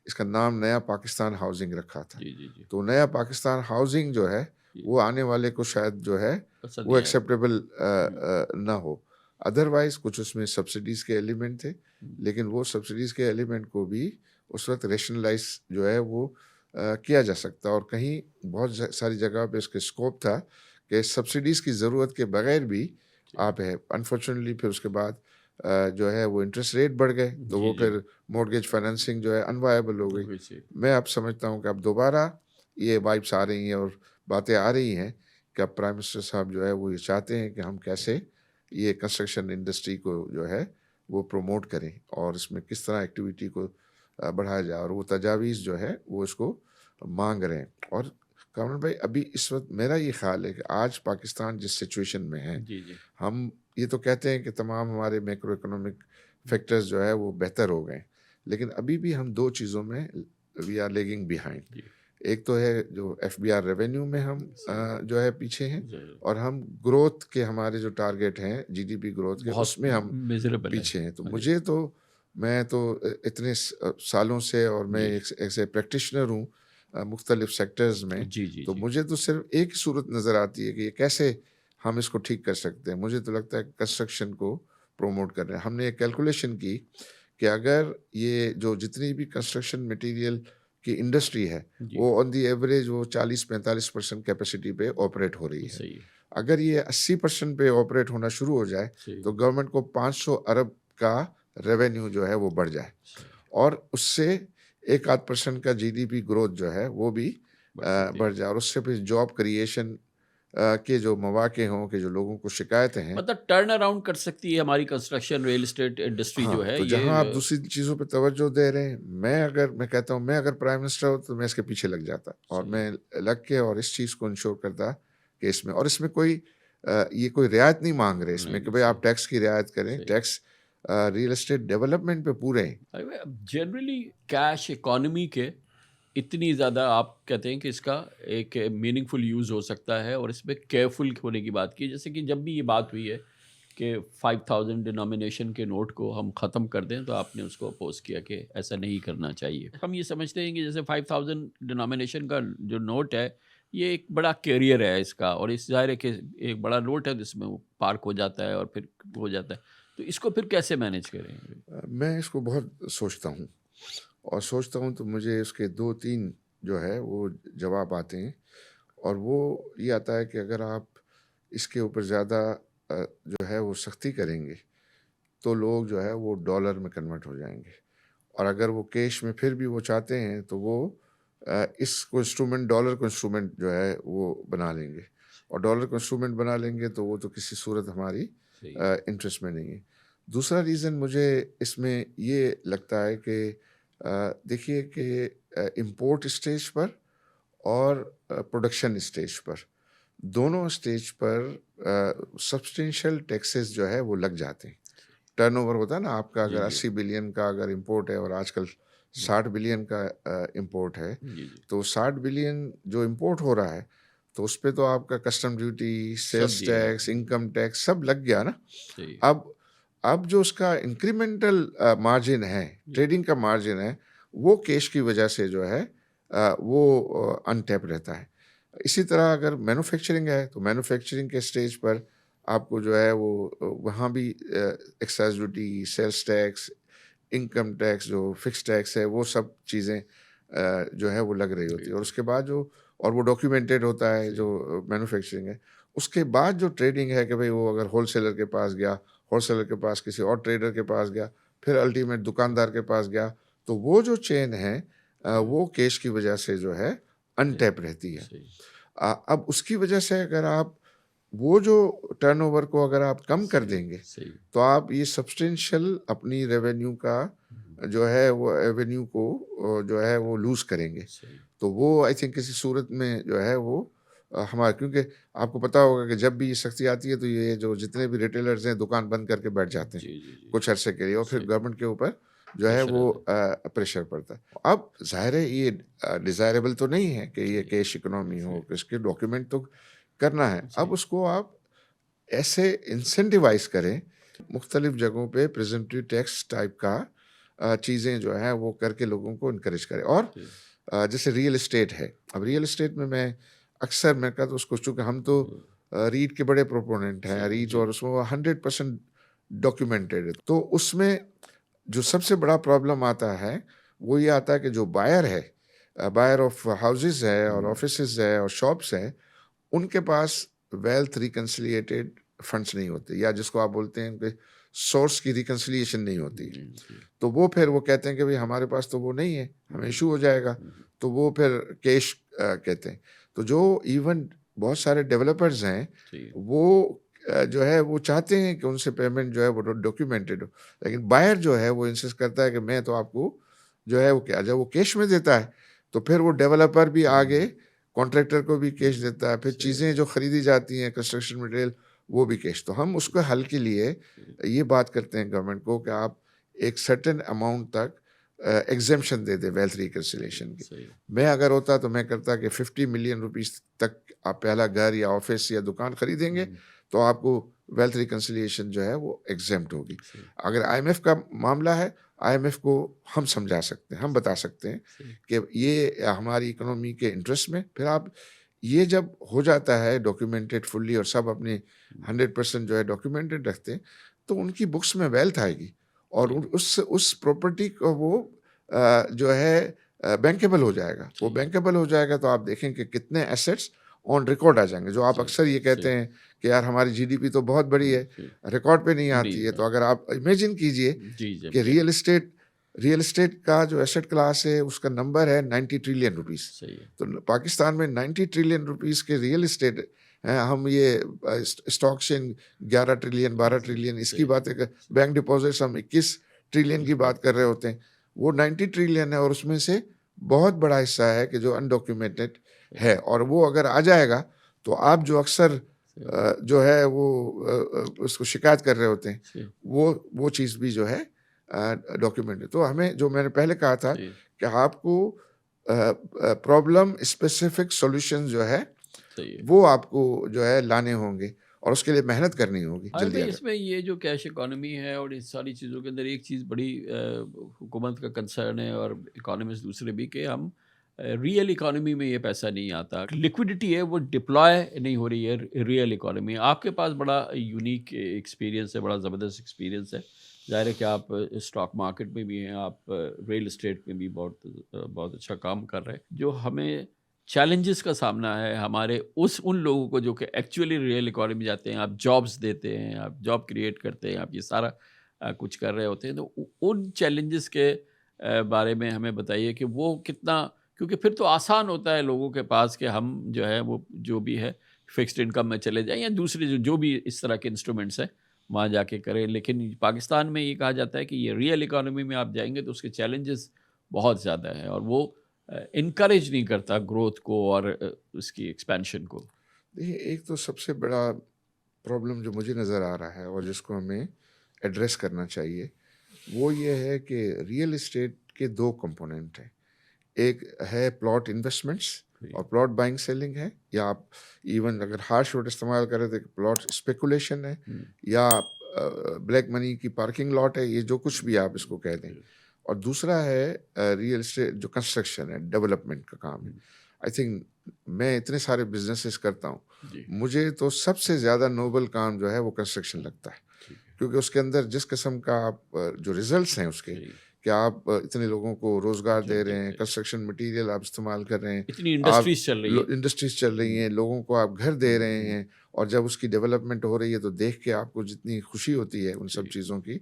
A: इसका नाम नया पाकिस्तान हाउसिंग रखा था।
B: जी, जी, जी।
A: तो नया पाकिस्तान हाउसिंग जो है,
B: जी,
A: वो आने वाले को शायद जो है
B: पसंद
A: वो
B: नहीं आएगा।
A: एक्सेप्टेबल
B: हुँ,
A: ना हो। अदरवाइज़ कुछ उसमें सब्सिडीज़ के एलिमेंट थे,
B: हुँ।
A: लेकिन वो सब्सिडीज़ के एलिमेंट को भी उस वक़्त रैशनलाइज़ जो है वो किया जा सकता, और कहीं बहुत सारी जगह पे इसके स्कोप था कि सब्सिडीज़ की ज़रूरत के बगैर भी
B: जी।
A: आप है। अनफॉर्चुनेटली फिर उसके बाद जो है वो इंटरेस्ट रेट बढ़ गए, तो
B: जी,
A: वो
B: जी।
A: फिर मॉर्गेज फाइनेंसिंग जो है अनवायबल हो गई।
B: वैसे
A: मैं अब समझता हूँ कि अब दोबारा ये वाइब्स आ रही हैं और बातें आ रही हैं कि अब प्राइम मिनिस्टर साहब जो है वो ये चाहते हैं कि हम कैसे ये कंस्ट्रक्शन इंडस्ट्री को जो है वो प्रमोट करें, और इसमें किस तरह एक्टिविटी को बढ़ाया जाए, और वो तजावीज़ जो है वो इसको मांग रहे हैं। और कामरान भाई, अभी इस वक्त मेरा ये ख्याल है कि आज पाकिस्तान जिस सिचुएशन में है,
B: जी, जी।
A: हम ये तो कहते हैं कि तमाम हमारे मैक्रो इकोनॉमिक फैक्टर्स जो है वो बेहतर हो गए, लेकिन अभी भी हम दो चीज़ों में वी आर लेगिंग बिहाइंड।
B: जी,
A: एक तो है जो एफबीआर रेवेन्यू में हम
B: सही।
A: जो है पीछे हैं,
B: ज़रूर।
A: और हम ग्रोथ के हमारे जो टारगेट हैं जीडीपी ग्रोथ के,
B: बहुत
A: उसमें हम
B: मिज़रेबल है।
A: पीछे हैं। तो
B: हाँ जी।
A: मुझे तो मैं तो इतने सालों से, और मैं
B: जी।
A: एक ऐसे प्रैक्टिशनर हूँ मुख्तलिफ सेक्टर्स में,
B: जी, जी,
A: तो
B: जी।
A: मुझे तो सिर्फ एक ही सूरत नज़र आती है कि ये कैसे हम इसको ठीक कर सकते हैं। मुझे तो लगता है कंस्ट्रक्शन को प्रमोट कर रहे हैं। हमने एक कैलकुलेशन की कि अगर ये जो जितनी भी कंस्ट्रक्शन मटेरियल की इंडस्ट्री है,
B: जी,
A: वो ऑन दी एवरेज वो 40-45% कैपेसिटी पे ऑपरेट हो रही है।
B: सही है,
A: अगर ये 80% पे ऑपरेट होना शुरू हो जाए,
B: सही
A: तो
B: है,
A: गवर्नमेंट को 500 अरब का रेवेन्यू जो है वो बढ़ जाए,
B: सही है।
A: और उससे 1 आध परसेंट का जीडीपी ग्रोथ जो है वो भी
B: बढ़ सकती है।
A: बढ़ जाए, और उससे फिर जॉब क्रिएशन के जो मौके हों, कि जो लोगों को शिकायतें हैं।
B: मतलब टर्न अराउंड कर सकती है हमारी कंस्ट्रक्शन रियल एस्टेट इंडस्ट्री जो
A: हाँ,
B: है
A: तो
B: ये
A: जहाँ आप दूसरी चीज़ों पे तवज्जो दे रहे हैं, मैं कहता हूँ, मैं अगर प्राइम मिनिस्टर हूँ तो मैं इसके पीछे लग जाता, और
B: सही है।
A: मैं लग के और इस चीज़ को इंश्योर करता कि इसमें, और इसमें कोई ये कोई रियायत नहीं मांग रहे
B: नहीं,
A: इसमें कि
B: नहीं,
A: भाई
B: सही,
A: आप टैक्स की रियायत करें,
B: सही।
A: टैक्स रियल एस्टेट डेवलपमेंट पे पूरे हैं।
B: जनरली कैश इकोनॉमी के इतनी ज़्यादा आप कहते हैं कि इसका एक मीनिंगफुल यूज़ हो सकता है और इसमें केयरफुल होने की बात की, जैसे कि जब भी ये बात हुई है कि 5000 डिनोमिनेशन के नोट को हम ख़त्म कर दें, तो आपने उसको अपोज़ किया कि ऐसा नहीं करना चाहिए। हम ये समझते हैं कि जैसे 5000 डिनोमिनेशन का जो नोट है, ये एक बड़ा कैरियर है इसका और इस ज़ाहिर है कि एक बड़ा नोट है जिसमें वो पार्क हो जाता है और फिर हो जाता है। तो इसको फिर कैसे मैनेज करें?
A: मैं इसको बहुत सोचता हूँ, और सोचता हूँ तो मुझे उसके 2-3 जो है वो जवाब आते हैं, और वो ये आता है कि अगर आप इसके ऊपर ज़्यादा जो है वो सख्ती करेंगे, तो लोग जो है वो डॉलर में कन्वर्ट हो जाएँगे, और अगर वो कैश में फिर भी वो चाहते हैं, तो वो इसको इंस्ट्रूमेंट, डॉलर को इंस्ट्रूमेंट जो है वो बना लेंगे, और डॉलर को इंस्ट्रूमेंट बना लेंगे तो वो तो किसी सूरत हमारी
B: सही है।
A: इंटरेस्ट में नहीं है। दूसरा रीज़न मुझे इसमें ये लगता है कि देखिए कि इम्पोर्ट स्टेज पर और प्रोडक्शन स्टेज पर, दोनों स्टेज पर सब्सटेंशियल टैक्सेस जो है वो लग जाते हैं। टर्नओवर होता है ना आपका,
B: जी,
A: अगर
B: जी।
A: 80 बिलियन का अगर इंपोर्ट है, और आजकल 60 बिलियन का इंपोर्ट है,
B: जी, जी।
A: तो 60 बिलियन जो इंपोर्ट हो रहा है, तो उस पे तो आपका कस्टम ड्यूटी,
B: सब
A: सेल्स
B: दिया
A: टैक्स,
B: जाता है।
A: इनकम टैक्स सब लग गया ना।
B: सही है।
A: अब अब जो उसका इंक्रीमेंटल मार्जिन है,
B: जी,
A: ट्रेडिंग का मार्जिन है, वो कैश की वजह से जो है वो अनटैप रहता है। इसी तरह अगर मैन्युफैक्चरिंग है, तो मैन्युफैक्चरिंग के स्टेज पर आपको जो है वो वहाँ भी excise duty, sales tax, income tax, जो फिक्स टैक्स है, वो सब चीज़ें जो है वो लग रही होती है, और
B: बिल्कुल,
A: उसके बाद जो, और वो डॉक्यूमेंटेड होता है जो
B: सही।
A: मैन्युफैक्चरिंग है। उसके बाद जो ट्रेडिंग है कि भाई वो अगर होलसेलर के पास गया, होलसेलर के पास किसी और ट्रेडर के पास गया, फिर अल्टीमेट दुकानदार के पास गया, तो वो जो चेन है वो कैश की वजह से जो है अनटैप रहती है।
B: सही,
A: अब उसकी वजह से अगर आप वो जो टर्नओवर को अगर आप कम कर
B: सही,
A: देंगे,
B: सही।
A: तो आप ये सब्सटेंशियल अपनी रेवेन्यू का
B: हुँ,
A: जो है वो एवेन्यू को जो है वो लूज़ करेंगे।
B: सही।
A: तो वो आई थिंक किसी सूरत में जो है वो हमारा, क्योंकि आपको पता होगा कि जब भी ये सख्ती आती है तो ये जो जितने भी रिटेलर्स हैं दुकान बंद करके बैठ जाते हैं
B: जी, जी, जी।
A: कुछ अरसे के लिए, और फिर
B: सही,
A: गवर्नमेंट के ऊपर जो है
B: प्रेशर
A: वो
B: आता है।
A: प्रेशर पड़ता है। अब ज़ाहिर है ये डिज़ायरेबल तो नहीं है कि ये
B: सही,
A: कैश इकोनॉमी हो,
B: सही,
A: कि इसके डॉक्यूमेंट तो करना है। अब
B: सही,
A: उसको आप ऐसे इंसेंटिवाइज़ करें, मुख्तलिफ जगहों पे प्रेज़ेंटरी टैक्स टाइप का चीज़ें जो हैं वो करके लोगों को इनकरेज करें। और
B: सही।
A: जैसे रियल एस्टेट है, अब रियल एस्टेट में मैं कहता हूँ उसको, चूँकि हम तो
B: हुँ,
A: रीट के बड़े प्रोपोनेंट हैं,
B: सही,
A: रीट,
B: जी।
A: और उसमें वो 100% डॉक्यूमेंटेड है। तो उसमें जो सबसे बड़ा प्रॉब्लम आता है, वो ये आता है कि जो बायर है, बायर ऑफ हाउसेज़ है और
B: हुँ,
A: ऑफिसेज़ है और शॉप्स हैं, उनके पास वेल्थ रिकंसिलिएटेड फंड्स नहीं होते, या जिसको आप बोलते हैं कि सोर्स की रिकंसिलिएशन नहीं होती है।
B: जी, जी।
A: तो वो फिर वो कहते हैं कि भाई हमारे पास तो वो नहीं है, हमें
B: हुँ,
A: इशू हो जाएगा।
B: हुँ,
A: तो वो फिर कैश कहते हैं। तो जो इवन बहुत सारे डेवलपर्स हैं,
B: सही,
A: वो जो है वो चाहते हैं कि उनसे पेमेंट जो है वो डॉक्यूमेंटेड हो, लेकिन बायर जो है वो इंसिस्ट करता है कि मैं तो आपको जो है वो क्या, जब वो कैश में देता है तो फिर वो डेवलपर भी आगे
B: हुँ,
A: कॉन्ट्रैक्टर को भी कैश
B: हुँ,
A: देता है, फिर
B: सही,
A: चीज़ें जो खरीदी जाती हैं कंस्ट्रक्शन मटेरियल वो भी कैश। तो हम उसके हल के लिए
B: सही,
A: ये बात करते हैं गवर्नमेंट को कि आप एक सर्टेन अमाउंट तक एग्जेम्पशन दे दे वेल्थ
B: सही,
A: रिकंसिलिएशन की।
B: सही।
A: मैं अगर होता तो मैं करता कि 50 मिलियन रुपीस तक आप पहला घर या ऑफिस या दुकान खरीदेंगे,
B: हुँ,
A: तो आपको वेल्थ रिकंसिलिएशन जो है वो एग्जेम्प्ट होगी।
B: सही,
A: अगर आईएमएफ का मामला है, आईएमएफ को हम समझा सकते हैं, हम बता सकते हैं
B: सही,
A: कि ये हमारी इकोनॉमी के इंटरेस्ट में, फिर आप ये जब हो जाता है डॉक्यूमेंटेड फुल्ली और सब अपने
B: हुँ,
A: 100% जो है डॉक्यूमेंटेड रखते हैं, तो उनकी बुक्स में वेल्थ आएगी, और
B: सही,
A: उस प्रॉपर्टी को वो जो है बैंकेबल हो जाएगा। वो
B: सही,
A: बैंकेबल हो जाएगा तो आप देखें कि कितने एसेट्स ऑन रिकॉर्ड आ जाएँगे। जो आप
B: सही,
A: अक्सर ये कहते
B: सही,
A: हैं कि यार हमारी जीडीपी तो बहुत बड़ी
B: हुँ,
A: है,
B: सही।
A: रिकॉर्ड पे नहीं आती है।
B: नहीं,
A: तो अगर आप इमेजिन कीजिए
B: जी, जी,
A: कि
B: जी,
A: रियल एस्टेट का जो एसेट क्लास है उसका नंबर है 90 ट्रिलियन रुपीस।
B: सही है।
A: तो पाकिस्तान में 90 ट्रिलियन रुपीस के रियल एस्टेट हैं। हम ये स्टॉक एक्सचेंज 11 ट्रिलियन 12 ट्रिलियन इसकी
B: सही,
A: बातें कर, बैंक डिपॉजिट्स हम 21 ट्रिलियन की बात कर रहे होते हैं। वो 90 ट्रिलियन है, और उसमें से बहुत बड़ा हिस्सा है कि जो अनडॉक्यूमेंटेड
B: सही,
A: है, और वो अगर आ जाएगा तो आप जो अक्सर
B: सही,
A: जो है वो उसको शिकायत कर रहे होते हैं,
B: सही,
A: वो चीज़ भी जो है डॉक्यूमेंट है। तो हमें, जो मैंने पहले कहा था
B: सही,
A: कि आपको प्रॉब्लम स्पेसिफिक सॉल्यूशन जो है
B: सही है।
A: वो आपको जो है लाने होंगे, और उसके लिए मेहनत करनी होगी
B: आमिर
A: जल्दी
B: भाई,
A: अगर।
B: इसमें ये जो कैश इकोनॉमी है और इस सारी चीज़ों के अंदर एक चीज़ बड़ी हुकूमत का कंसर्न है और इकोनॉमिस्ट दूसरे भी, कि हम रियल इकोनॉमी में ये पैसा नहीं आता, लिक्विडिटी है वो डिप्लॉय नहीं हो रही है रियल इकोनॉमी। आपके पास बड़ा यूनिक एक्सपीरियंस है, बड़ा ज़बरदस्त एक्सपीरियंस है। ज़ाहिर है कि आप स्टॉक मार्केट में भी हैं, आप रियल एस्टेट में भी बहुत अच्छा काम कर रहे हैं। जो हमें चैलेंजेस का सामना है हमारे उस उन लोगों को जो कि एक्चुअली रियल इकोनॉमी जाते हैं, आप जॉब्स देते हैं, आप जॉब क्रिएट करते हैं, आप ये सारा कुछ कर रहे होते हैं, तो उन चैलेंजेस के बारे में हमें बताइए कि वो कितना, क्योंकि फिर तो आसान होता है लोगों के पास कि हम जो है वो जो भी है फिक्स्ड इनकम में चले जाएं या दूसरे जो भी इस तरह के इंस्ट्रूमेंट्स हैं वहाँ जाके करें, लेकिन पाकिस्तान में ये कहा जाता है कि ये रियल इकोनॉमी में आप जाएंगे तो उसके चैलेंजेस बहुत ज़्यादा हैं और वो इनकरेज नहीं करता ग्रोथ को और उसकी एक्सपेंशन को।
A: देखिए, एक तो सबसे बड़ा प्रॉब्लम जो मुझे नज़र आ रहा है और जिसको हमें एड्रेस करना चाहिए, वो ये है कि रियल एस्टेट के दो कंपोनेंट हैं। एक है प्लॉट इन्वेस्टमेंट्स,
B: जी,
A: और प्लॉट बाइंग सेलिंग है, या आप इवन अगर हार्श वर्ड इस्तेमाल करें तो प्लॉट स्पेकुलेशन है,
B: हुँ,
A: या ब्लैक मनी की पार्किंग लॉट है, ये जो कुछ भी आप इसको कह दें।
B: जी,
A: और दूसरा है रियल एस्टेट जो कंस्ट्रक्शन है, डेवलपमेंट का काम है।
B: हुँ,
A: आई थिंक मैं इतने सारे बिजनेसेस करता हूँ,
B: जी,
A: मुझे तो सबसे ज़्यादा नोबल काम जो है वो कंस्ट्रक्शन लगता है,
B: ठीक है,
A: क्योंकि उसके अंदर जिस किस्म का आप जो रिजल्ट्स हैं उसके,
B: सही,
A: कि आप इतने लोगों को रोज़गार
B: जी,
A: दे
B: जी,
A: रहे हैं,
B: जी।
A: कंस्ट्रक्शन मटेरियल आप इस्तेमाल कर रहे हैं,
B: इतनी
A: आप
B: इंडस्ट्रीज़ चल रही हैं।
A: इंडस्ट्रीज चल रही
B: हुँ,
A: हैं, लोगों को आप घर दे
B: हुँ,
A: रहे
B: हुँ,
A: हैं, और जब उसकी डेवलपमेंट हो रही है तो देख के आपको जितनी खुशी होती है उन सब
B: जी,
A: चीज़ों की,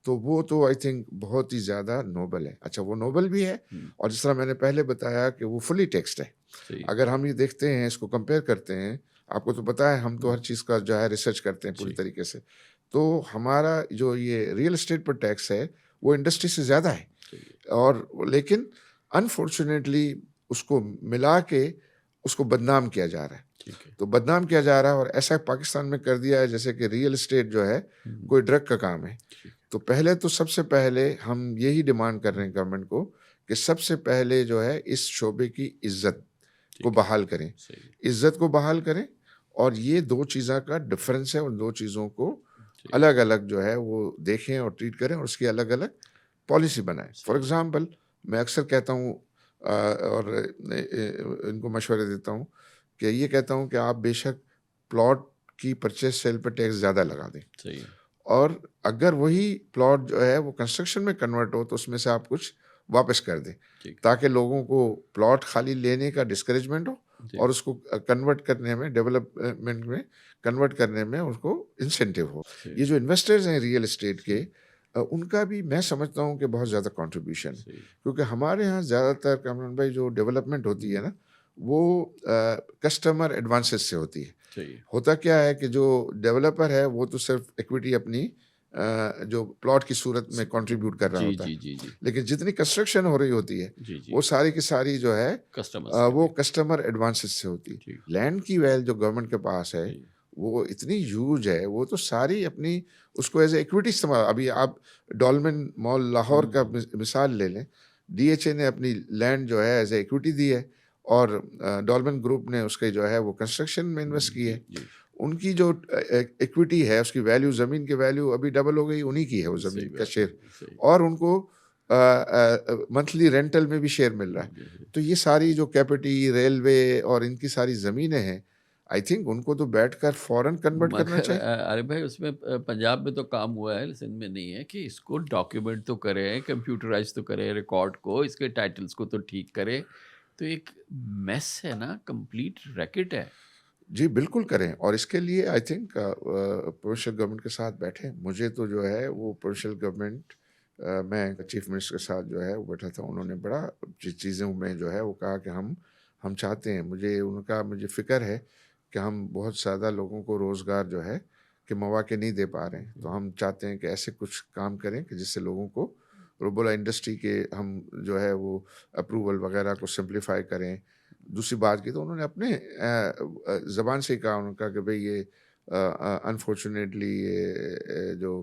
A: तो वो तो आई थिंक बहुत ही ज़्यादा नोबल है। अच्छा, वो नोबल भी है, और जिस तरह मैंने पहले बताया कि वो फुली टैक्स्ड है।
B: सही।
A: अगर हम ये देखते हैं, इसको कंपेयर करते हैं, आपको तो पता है हम तो हर चीज़ का जो है रिसर्च करते हैं पूरी
B: जी।
A: तरीके से। तो हमारा जो ये रियल एस्टेट पर टैक्स है, वो इंडस्ट्री से ज़्यादा है।
B: सही।
A: और लेकिन अनफॉर्चुनेटली उसको मिला के उसको बदनाम किया जा रहा है।
B: ठीक है।
A: तो बदनाम किया जा रहा है, और ऐसा पाकिस्तान में कर दिया है जैसे कि रियल एस्टेट जो है कोई ड्रग का काम है।
B: ठीक।
A: तो पहले तो सबसे पहले हम यही डिमांड कर रहे हैं गवर्नमेंट को कि सबसे पहले जो है इस शोबे की इज्जत को
B: ठीक है।
A: बहाल करें।
B: सही।
A: इज्जत को बहाल करें, और ये दो चीज़ों का डिफरेंस है, उन दो चीज़ों को
B: सही।
A: अलग अलग जो है वो देखें और ट्रीट करें, और उसकी अलग अलग पॉलिसी बनाएं। फॉर
B: सही।
A: एग्जांपल, मैं अक्सर कहता हूँ और इनको मशवरे देता हूँ कि ये कहता हूँ कि आप बेशक प्लॉट की परचेज सेल पर टैक्स ज़्यादा लगा दें,
B: सही।
A: और अगर वही प्लॉट जो है वो कंस्ट्रक्शन में कन्वर्ट हो तो उसमें से आप कुछ वापस कर दें,
B: ठीक।
A: ताकि लोगों को प्लॉट खाली लेने का डिस्करेजमेंट हो,
B: जी।
A: और उसको कन्वर्ट करने में, डेवलपमेंट में कन्वर्ट करने में उसको इंसेंटिव हो।
B: सही।
A: ये जो इन्वेस्टर्स हैं रियल एस्टेट के,
B: सही।
A: उनका भी मैं समझता हूँ कि बहुत ज़्यादा कंट्रीब्यूशन है,
B: सही।
A: क्योंकि हमारे यहाँ ज़्यादातर कामरान भाई जो डेवलपमेंट होती है ना, वो कस्टमर एडवांसेस से होती है।
B: सही।
A: होता क्या है कि जो डेवलपर है वो तो सिर्फ इक्विटी अपनी जो प्लॉट की सूरत में कंट्रीब्यूट कर रहा
B: जी,
A: होता है,
B: जी, जी, जी।
A: लेकिन जितनी कंस्ट्रक्शन हो रही होती है
B: जी, जी।
A: वो सारी की सारी जो है
B: कस्टमर्स के
A: वो
B: लिए।
A: कस्टमर एडवांसेस से होती है।
B: ठीक।
A: लैंड की वैल्यू जो गवर्नमेंट के पास है
B: सही।
A: वो इतनी ह्यूज है, वो तो सारी अपनी उसको एज ए इक्विटी इस्तेमाल। अभी आप डॉल्मेन मॉल लाहौर का मिसाल ले लें, डीएचए ने अपनी लैंड जो है एज ए इक्विटी दी है, और डॉल्मेन ग्रुप ने उसके जो है वो कंस्ट्रक्शन में इन्वेस्ट की
B: जी,
A: है।
B: जी।
A: उनकी जो इक्विटी है, उसकी वैल्यू, ज़मीन की वैल्यू अभी डबल हो गई, उन्हीं की है वो
B: सही
A: ज़मीन का
B: बात है।
A: शेयर,
B: सही।
A: और उनको मंथली रेंटल में भी शेयर मिल रहा है।
B: जी, जी।
A: तो ये सारी जो कैपिटी, रेलवे और इनकी सारी ज़मीनें हैं, आई थिंक उनको तो बैठकर फ़ौरन कन्वर्ट करना
B: मगर
A: चाहिए।
B: अरे भाई उसमें पंजाब में तो काम हुआ है, सिंध में नहीं है कि इसको डॉक्यूमेंट तो करें, कंप्यूटराइज तो करें रिकॉर्ड को, इसके टाइटल्स को तो ठीक करें। तो एक मेस है ना, कंप्लीट रैकेट है।
A: जी, बिल्कुल करें, और इसके लिए आई थिंक प्रोविंशियल गवर्नमेंट के साथ बैठें। मुझे तो जो है वो प्रोविंशियल गवर्नमेंट, मैं चीफ मिनिस्टर के साथ जो है वो बैठा था, उन्होंने बड़ा चीज़ों में जो है वो कहा कि हम चाहते हैं, मुझे फ़िक्र है कि हम बहुत ज़्यादा लोगों को रोज़गार जो है कि मौके नहीं दे पा रहे हैं। तो हम चाहते हैं कि ऐसे कुछ काम करें कि जिससे लोगों को बोला इंडस्ट्री के हम जो है वो अप्रूवल वगैरह को सिंप्लीफाई करें। दूसरी बात की तो उन्होंने अपने ज़बान से ही कहा, उन्होंने कहा कि भई ये अनफॉर्चुनेटली ये जो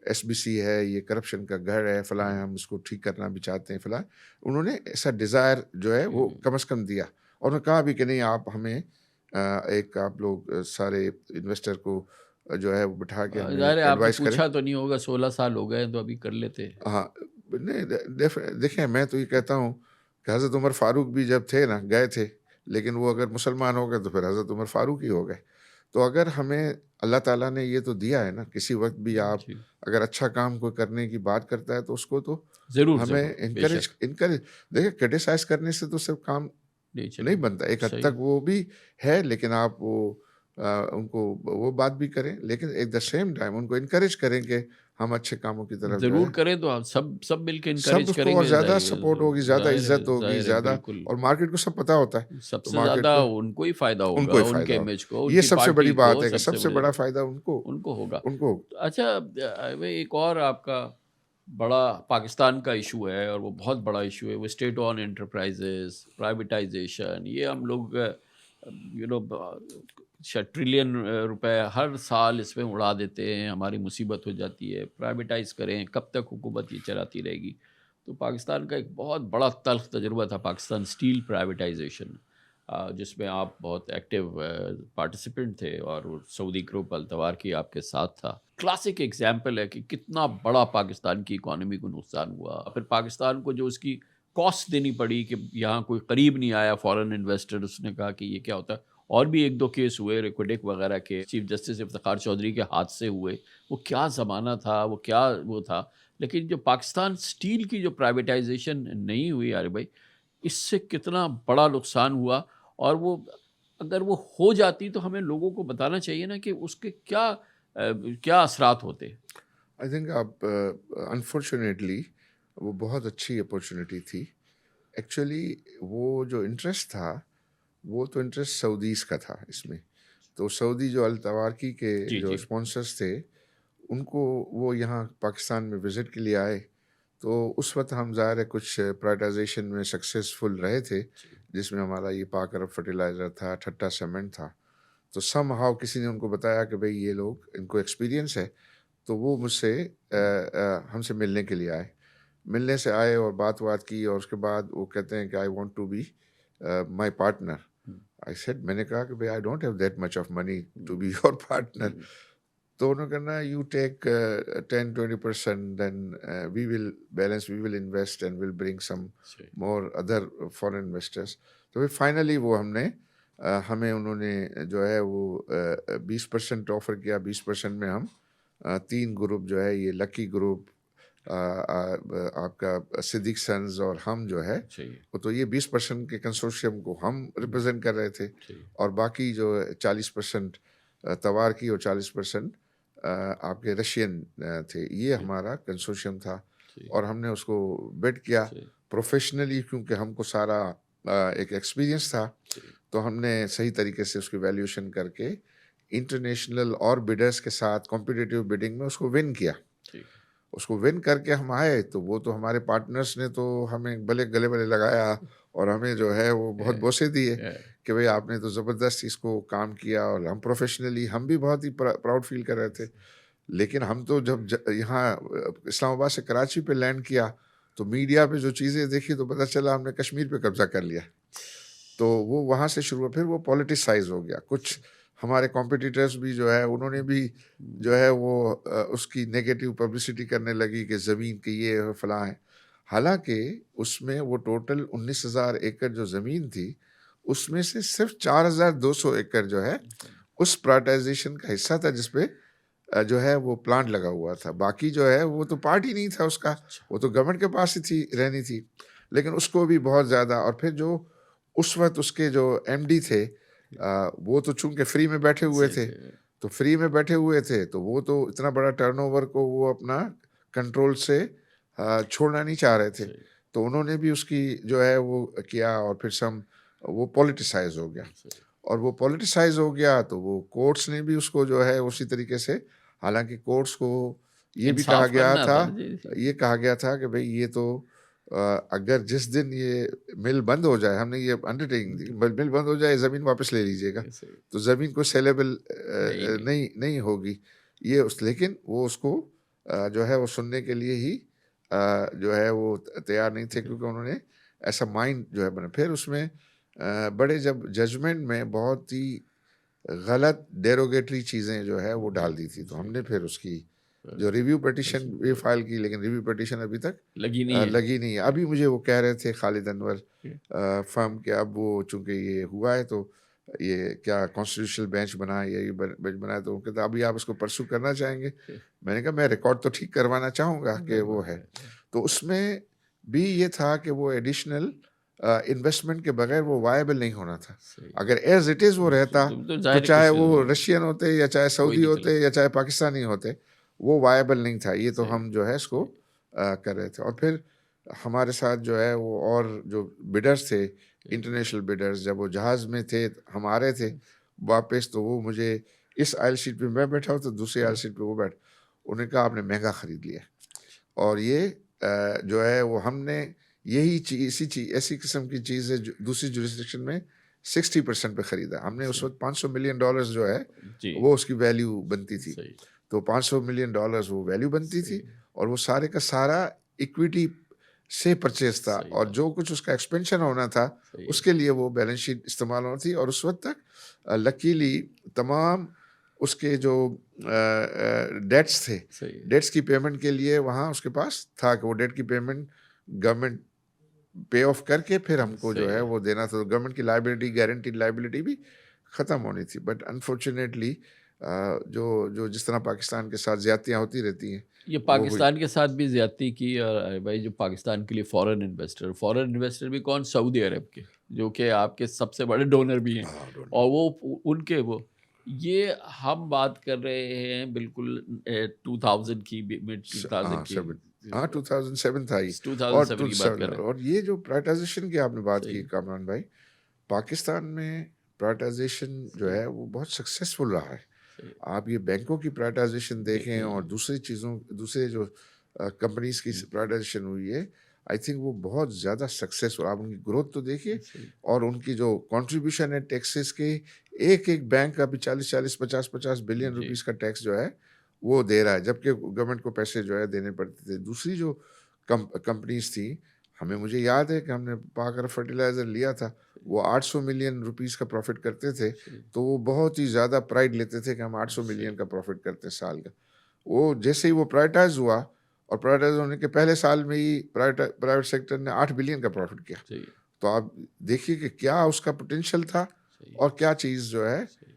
A: एसबीसी है ये करप्शन का घर है, फलाँ है, हम इसको ठीक करना भी चाहते हैं, फलाँ। उन्होंने ऐसा डिज़ायर जो है वो कम से कम दिया, और उन्होंने कहा भी कि नहीं, आप हमें एक आप लोग सारे इन्वेस्टर को जो है वो बिठा के हमें
B: ज़ाहिर है आपने
A: एडवाइस करें।
B: पूछा तो नहीं होगा, 16 साल हो गए हैं तो अभी कर लेते।
A: हाँ, नहीं देखें, मैं तो ये कहता हूँ कि हज़रत उमर फ़ारूक भी जब थे ना, गए थे, लेकिन वो अगर मुसलमान हो गए तो फिर हज़रत उमर फ़ारूक ही हो गए। तो अगर हमें अल्लाह ताला ने ये तो दिया है ना, किसी वक़्त भी आप
B: जी।
A: अगर अच्छा काम कोई करने की बात करता है तो उसको तो
B: ज़रूर,
A: हमें
B: ज़रूर,
A: एनकरेज
B: बेशक।
A: एनकरेज देखिए, क्रिटिसाइज़ करने से तो सिर्फ़ काम
B: नहीं
A: नहीं
B: चलेगा।
A: बनता। एक हद
B: सही।
A: तक वो भी है, लेकिन आप उनको वो बात भी करें, लेकिन एट द सेम टाइम उनको एनकरेज करें कि हम अच्छे कामों की तरफ जो
B: ज़रूर
A: है
B: करें तो आप सब सब मिलके
A: सब
B: इनकरेज
A: उसको, और
B: करेंगे,
A: ज़्यादा सपोर्ट होगी, ज़्यादा इज़्ज़त होगी,
B: ज़ाहिर है,
A: ज़्यादा,
B: बिल्कुल।
A: और मार्केट को सब पता होता है, तो
B: सबसे
A: मार्केट
B: ज़्यादा
A: को
B: उनको ही फ़ायदा
A: उनको
B: होगा,
A: ही
B: उनके
A: फ़ायदा
B: इमेज को,
A: होगा। ये
B: उनकी
A: सबसे बड़ी
B: पार्टी
A: बात
B: को
A: है कि
B: सबसे
A: सबसे
B: बड़े
A: बड़ा फ़ायदा उनको
B: उनको होगा।
A: उनको
B: अच्छा, भाई एक और आपका बड़ा पाकिस्तान का इशू है और वो बहुत बड़ा इशू है, वो स्टेट ओन एंटरप्राइजेस, प्राइवेटाइजेशन। ये हम लोग यू नो शायद ट्रिलियन रुपए हर साल इसमें उड़ा देते हैं, हमारी मुसीबत हो जाती है। प्राइवेटाइज करें, कब तक हुकूमत ये चलाती रहेगी? तो पाकिस्तान का एक बहुत बड़ा तल्ख तजुर्बा था पाकिस्तान स्टील प्राइवेटाइजेशन, जिसमें आप बहुत एक्टिव पार्टिसिपेंट थे और वो सऊदी ग्रुप अल्तवार की आपके साथ था। क्लासिक एग्जाम्पल है कि कितना बड़ा पाकिस्तान की इकोनॉमी को नुकसान हुआ। फिर पाकिस्तान को जो उसकी कॉस्ट देनी पड़ी कि यहाँ कोई करीब नहीं आया फॉरेन इन्वेस्टर, उसने कहा कि ये क्या होता है। और भी एक दो केस हुए रिक्वेडिक वगैरह के, चीफ जस्टिस इफ्तिखार चौधरी के हाथ से हुए। वो क्या ज़माना था, वो क्या वो था। लेकिन जो पाकिस्तान स्टील की जो प्राइवेटाइजेशन नहीं हुई यार भाई, इससे कितना बड़ा नुकसान हुआ। और वो अगर वो हो जाती तो हमें लोगों को बताना चाहिए ना कि उसके क्या क्या असरात होते।
A: आई थिंक आप अनफॉर्चुनेटली वो बहुत अच्छी अपॉर्चुनिटी थी। एक्चुअली वो जो इंटरेस्ट था, वो तो इंटरेस्ट सऊदीज़ का था इसमें। तो सऊदी जो अल तवारकी के
B: जी,
A: जो
B: जी।
A: स्पॉन्सर्स थे, उनको वो यहाँ पाकिस्तान में विज़िट के लिए आए। तो उस वक़्त हम ज़ाहिर है कुछ प्राइवेटाइज़ेशन में सक्सेसफुल रहे थे,
B: जी,
A: जिसमें हमारा ये पाक अरब फर्टिलाइज़र था, ठट्टा सीमेंट था। तो समहाउ किसी ने उनको बताया कि भई ये लोग इनको एक्सपीरियंस है, तो वो मुझसे हमसे मिलने के लिए आए। मिलने से आए और बात-वात की और उसके बाद वो कहते हैं कि I want to be my partner.
B: Um,
A: I said मैंने कहा कि भई I don't have that much of money to
B: um,
A: be your partner.
B: Um,
A: तो उन्होंने कहा you take 10-20% then we will invest and will bring some
B: सही,
A: more other foreign investors. तो फिर फाइनली वो हमें उन्होंने जो है वो 20% ऑफर किया। 20% में हम 3 ग्रुप जो है ये लकी ग्रुप, आपका सिद्दीक सन्स और हम जो है,
B: सही,
A: वो तो ये 20% के कंसोर्शियम को हम
B: हुँ,
A: रिप्रेजेंट कर रहे थे।
B: सही,
A: और बाकी जो 40% तवार की और 40% आपके रशियन थे। ये
B: जी,
A: हमारा कंसोर्शियम था
B: जी,
A: और हमने उसको बिड किया
B: सही,
A: प्रोफेशनली, क्योंकि हमको सारा एक एक्सपीरियंस था।
B: सही,
A: तो हमने सही तरीके से उसकी वैल्यूएशन करके इंटरनेशनल और बिडर्स के साथ कॉम्पिटिटिव बिडिंग में उसको विन किया।
B: ठीक है।
A: उसको विन करके हम आए तो वो तो हमारे पार्टनर्स ने तो हमें गले-गले लगाया और हमें जो है वो बहुत
B: है,
A: बोसे दिए
B: है,
A: कि भई आपने तो ज़बरदस्त इसको काम किया। और हम प्रोफ़ेशनली हम भी बहुत ही प्राउड फ़ील कर रहे थे। लेकिन हम तो जब यहाँ इस्लामाबाद से कराची पे लैंड किया, तो मीडिया पे जो चीज़ें देखी तो पता चला हमने कश्मीर पे कब्ज़ा कर लिया। तो वो वहाँ से शुरू हुआ, फिर वो पॉलिटिसाइज़ हो गया। कुछ हमारे कॉम्पिटिटर्स भी जो है उन्होंने भी
B: हुँ,
A: जो है वो उसकी नेगेटिव पब्लिसिटी करने लगी कि ज़मीन की ये है, फलाँ है। हालाँकि उसमें वो टोटल 19,000 एकड़ जो ज़मीन थी, उसमें से सिर्फ़ 4,200 एकड़ जो है, उस प्राइवेटाइज़ेशन का हिस्सा था जिसपे जो है वो प्लांट लगा हुआ था। बाकी जो है वो तो पार्ट ही नहीं था उसका,
B: अच्छा,
A: वो तो गवर्नमेंट के पास ही थी, रहनी थी। लेकिन उसको भी बहुत ज़्यादा। और फिर जो उस वक़्त उसके जो एमडी थे, वो तो चूँकि फ्री में बैठे हुए
B: सही,
A: थे,
B: सही,
A: तो फ्री में बैठे हुए थे, तो वो तो इतना बड़ा टर्नओवर को वो अपना कंट्रोल से छोड़ना नहीं चाह रहे थे।
B: सही,
A: तो उन्होंने भी उसकी जो है वो किया और फिर वो पॉलिटिसाइज़ हो गया।
B: सही।
A: और वो पॉलिटिसाइज़ हो गया तो वो कोर्ट्स ने भी उसको जो है उसी तरीके से, हालाँकि कोर्ट्स को ये भी कहा
B: इंसाफ़
A: गया
B: करना
A: था,
B: था ना, जी, जी,
A: ये कहा गया था कि भई ये तो अगर जिस दिन ये मिल बंद हो जाए, हमने ये अंडरटेकिंग दी, मिल बंद हो जाए, ज़मीन वापस ले लीजिएगा।
B: सही,
A: तो ज़मीन को सेलेबल
B: है ही नहीं।
A: नहीं नहीं होगी। ये उस लेकिन वो उसको जो है वो सुनने के लिए ही जो है वो तैयार नहीं थे, क्योंकि उन्होंने ऐसा माइंड जो है बना। फिर उसमें बड़े जब जजमेंट में बहुत ही गलत डेरोगेटरी चीज़ें जो है वो डाल दी थी, तो
B: जी,
A: हमने फिर उसकी
B: पर
A: जो रिव्यू पिटीशन
B: ऐसे
A: भी
B: तो
A: फाइल की, लेकिन रिव्यू पिटीशन अभी तक
B: लगी नहीं है।
A: लगी नहीं है। अभी मुझे वो कह रहे थे खालिद अनवर
B: जी,
A: फर्म के, अब वो चूँकि ये हुआ है तो ये क्या कॉन्स्टिट्यूशनल बेंच बना है, ये बेंच बना है, तो वो कहते अभी आप उसको परस्यू करना चाहेंगे?
B: जी,
A: मैंने कहा मैं रिकॉर्ड तो ठीक करवाना चाहूँगा कि वो
B: बिल्कुल,
A: है। तो उसमें भी ये था कि वो एडिशनल इन्वेस्टमेंट के बगैर वो वायबल नहीं होना था।
B: सही।
A: अगर एज़ इट इज़ वो रहता,
B: तो
A: तो
B: ज़ाहिर है
A: चाहे
B: कुछ
A: वो रशियन होते या चाहे
B: कोई
A: सऊदी
B: नहीं चला
A: होते या चाहे पाकिस्तानी होते, वो वायबल नहीं था। ये तो
B: सही,
A: हम जो है इसको
B: सही।
A: कर रहे थे। और फिर हमारे साथ जो है वो और जो बिडर्स थे,
B: जी,
A: इंटरनेशनल बिडर्स, जब वो जहाज़ में थे, हम आ रहे थे वापस, तो वो मुझे इस आइल सीट पे मैं बैठा हूँ, तो दूसरी आइल
B: जी,
A: सीट पे वो उन्होंने कहा आपने महँगा खरीद लिया। और ये जो है वो हमने यही ऐसी किस्म की चीज़ है जो दूसरी जुरिस्डिक्शन में 60% पे खरीदा। हमने उस
B: सही,
A: वक़्त $500 मिलियन डॉलर्स जो है,
B: जी,
A: वो उसकी वैल्यू बनती थी।
B: सही,
A: तो $500 मिलियन डॉलर्स वो वैल्यू बनती थी,
B: सही,
A: और वो सारे का सारा इक्विटी से परचेज़ था,
B: सही
A: और
B: बात,
A: जो कुछ उसका एक्सपेंशन होना था,
B: सही है,
A: उसके लिए वो बैलेंस शीट इस्तेमाल होनी थी। और उस वक़्त तक लकीली तमाम उसके जो डेट्स थे,
B: सही है,
A: डेट्स की पेमेंट के लिए वहाँ उसके पास था कि वो डेट की पेमेंट गवर्नमेंट पे ऑफ करके फिर हमको जो
B: सही
A: है
B: है।
A: वो देना था। तो गवर्नमेंट की लायबिलिटी, गारंटीड लायबिलिटी भी ख़त्म होनी थी। बट अनफॉर्चुनेटली जो जो जिस तरह पाकिस्तान के साथ ज़्यादतियाँ होती रहती हैं,
B: ये
A: वो हुई।
B: पाकिस्तान के साथ भी ज़्यादती की और भाई जो पाकिस्तान के लिए फॉरेन इन्वेस्टर भी कौन? सऊदी अरब के, जो कि आपके सबसे बड़े डोनर भी हैं
A: हाँ, डोंट नो।
B: और वो उ उनके वो ये हम बात कर रहे हैं बिल्कुल 2000 की, मिड 2000
A: हाँ
B: की,
A: 7, हाँ 2007 था ये। और
B: 2007 की बात कर रहे हैं।
A: और ये जो प्राइवेटाइजेशन की आपने बात की
B: सही,
A: कामरान भाई, पाकिस्तान में प्राइवेटाइजेशन जो
B: सही,
A: है वो बहुत सक्सेसफुल रहा है।
B: सही।
A: आप ये बैंकों की प्राइवेटाइजेशन देखें और
B: देखें,
A: दूसरी चीज़ों दूसरे जो कंपनीज की
B: हुँ,
A: प्राइवेटाइजेशन हुई है, आई थिंक वो बहुत ज़्यादा सक्सेसफुल। आप उनकी ग्रोथ तो देखिए
B: सही,
A: और उनकी जो कंट्रीब्यूशन है टैक्सेस के, एक बैंक अभी 40-40 50-50 बिलियन
B: जी,
A: रुपीस का टैक्स जो है वो दे रहा है, जबकि गवर्नमेंट को पैसे जो है देने पड़ते थे। दूसरी जो कंपनीज थी, हमें मुझे याद है कि हमने पाक अरब फर्टिलाइज़र लिया था,
B: सही,
A: वो 800 मिलियन रुपीस का प्रॉफिट करते थे,
B: सही,
A: तो वो बहुत ही ज़्यादा प्राइड लेते थे कि हम 800
B: सही,
A: मिलियन का प्रॉफिट करते हैं साल का। वो जैसे ही वो प्राइवेटाइज़ हुआ और प्राइवेटाइज़ होने के पहले साल में ही प्राइवेट सेक्टर ने 8 बिलियन का प्रॉफिट किया।
B: सही,
A: तो आप देखिए कि क्या उसका पोटेंशियल था
B: सही,
A: और क्या चीज़ जो है
B: सही।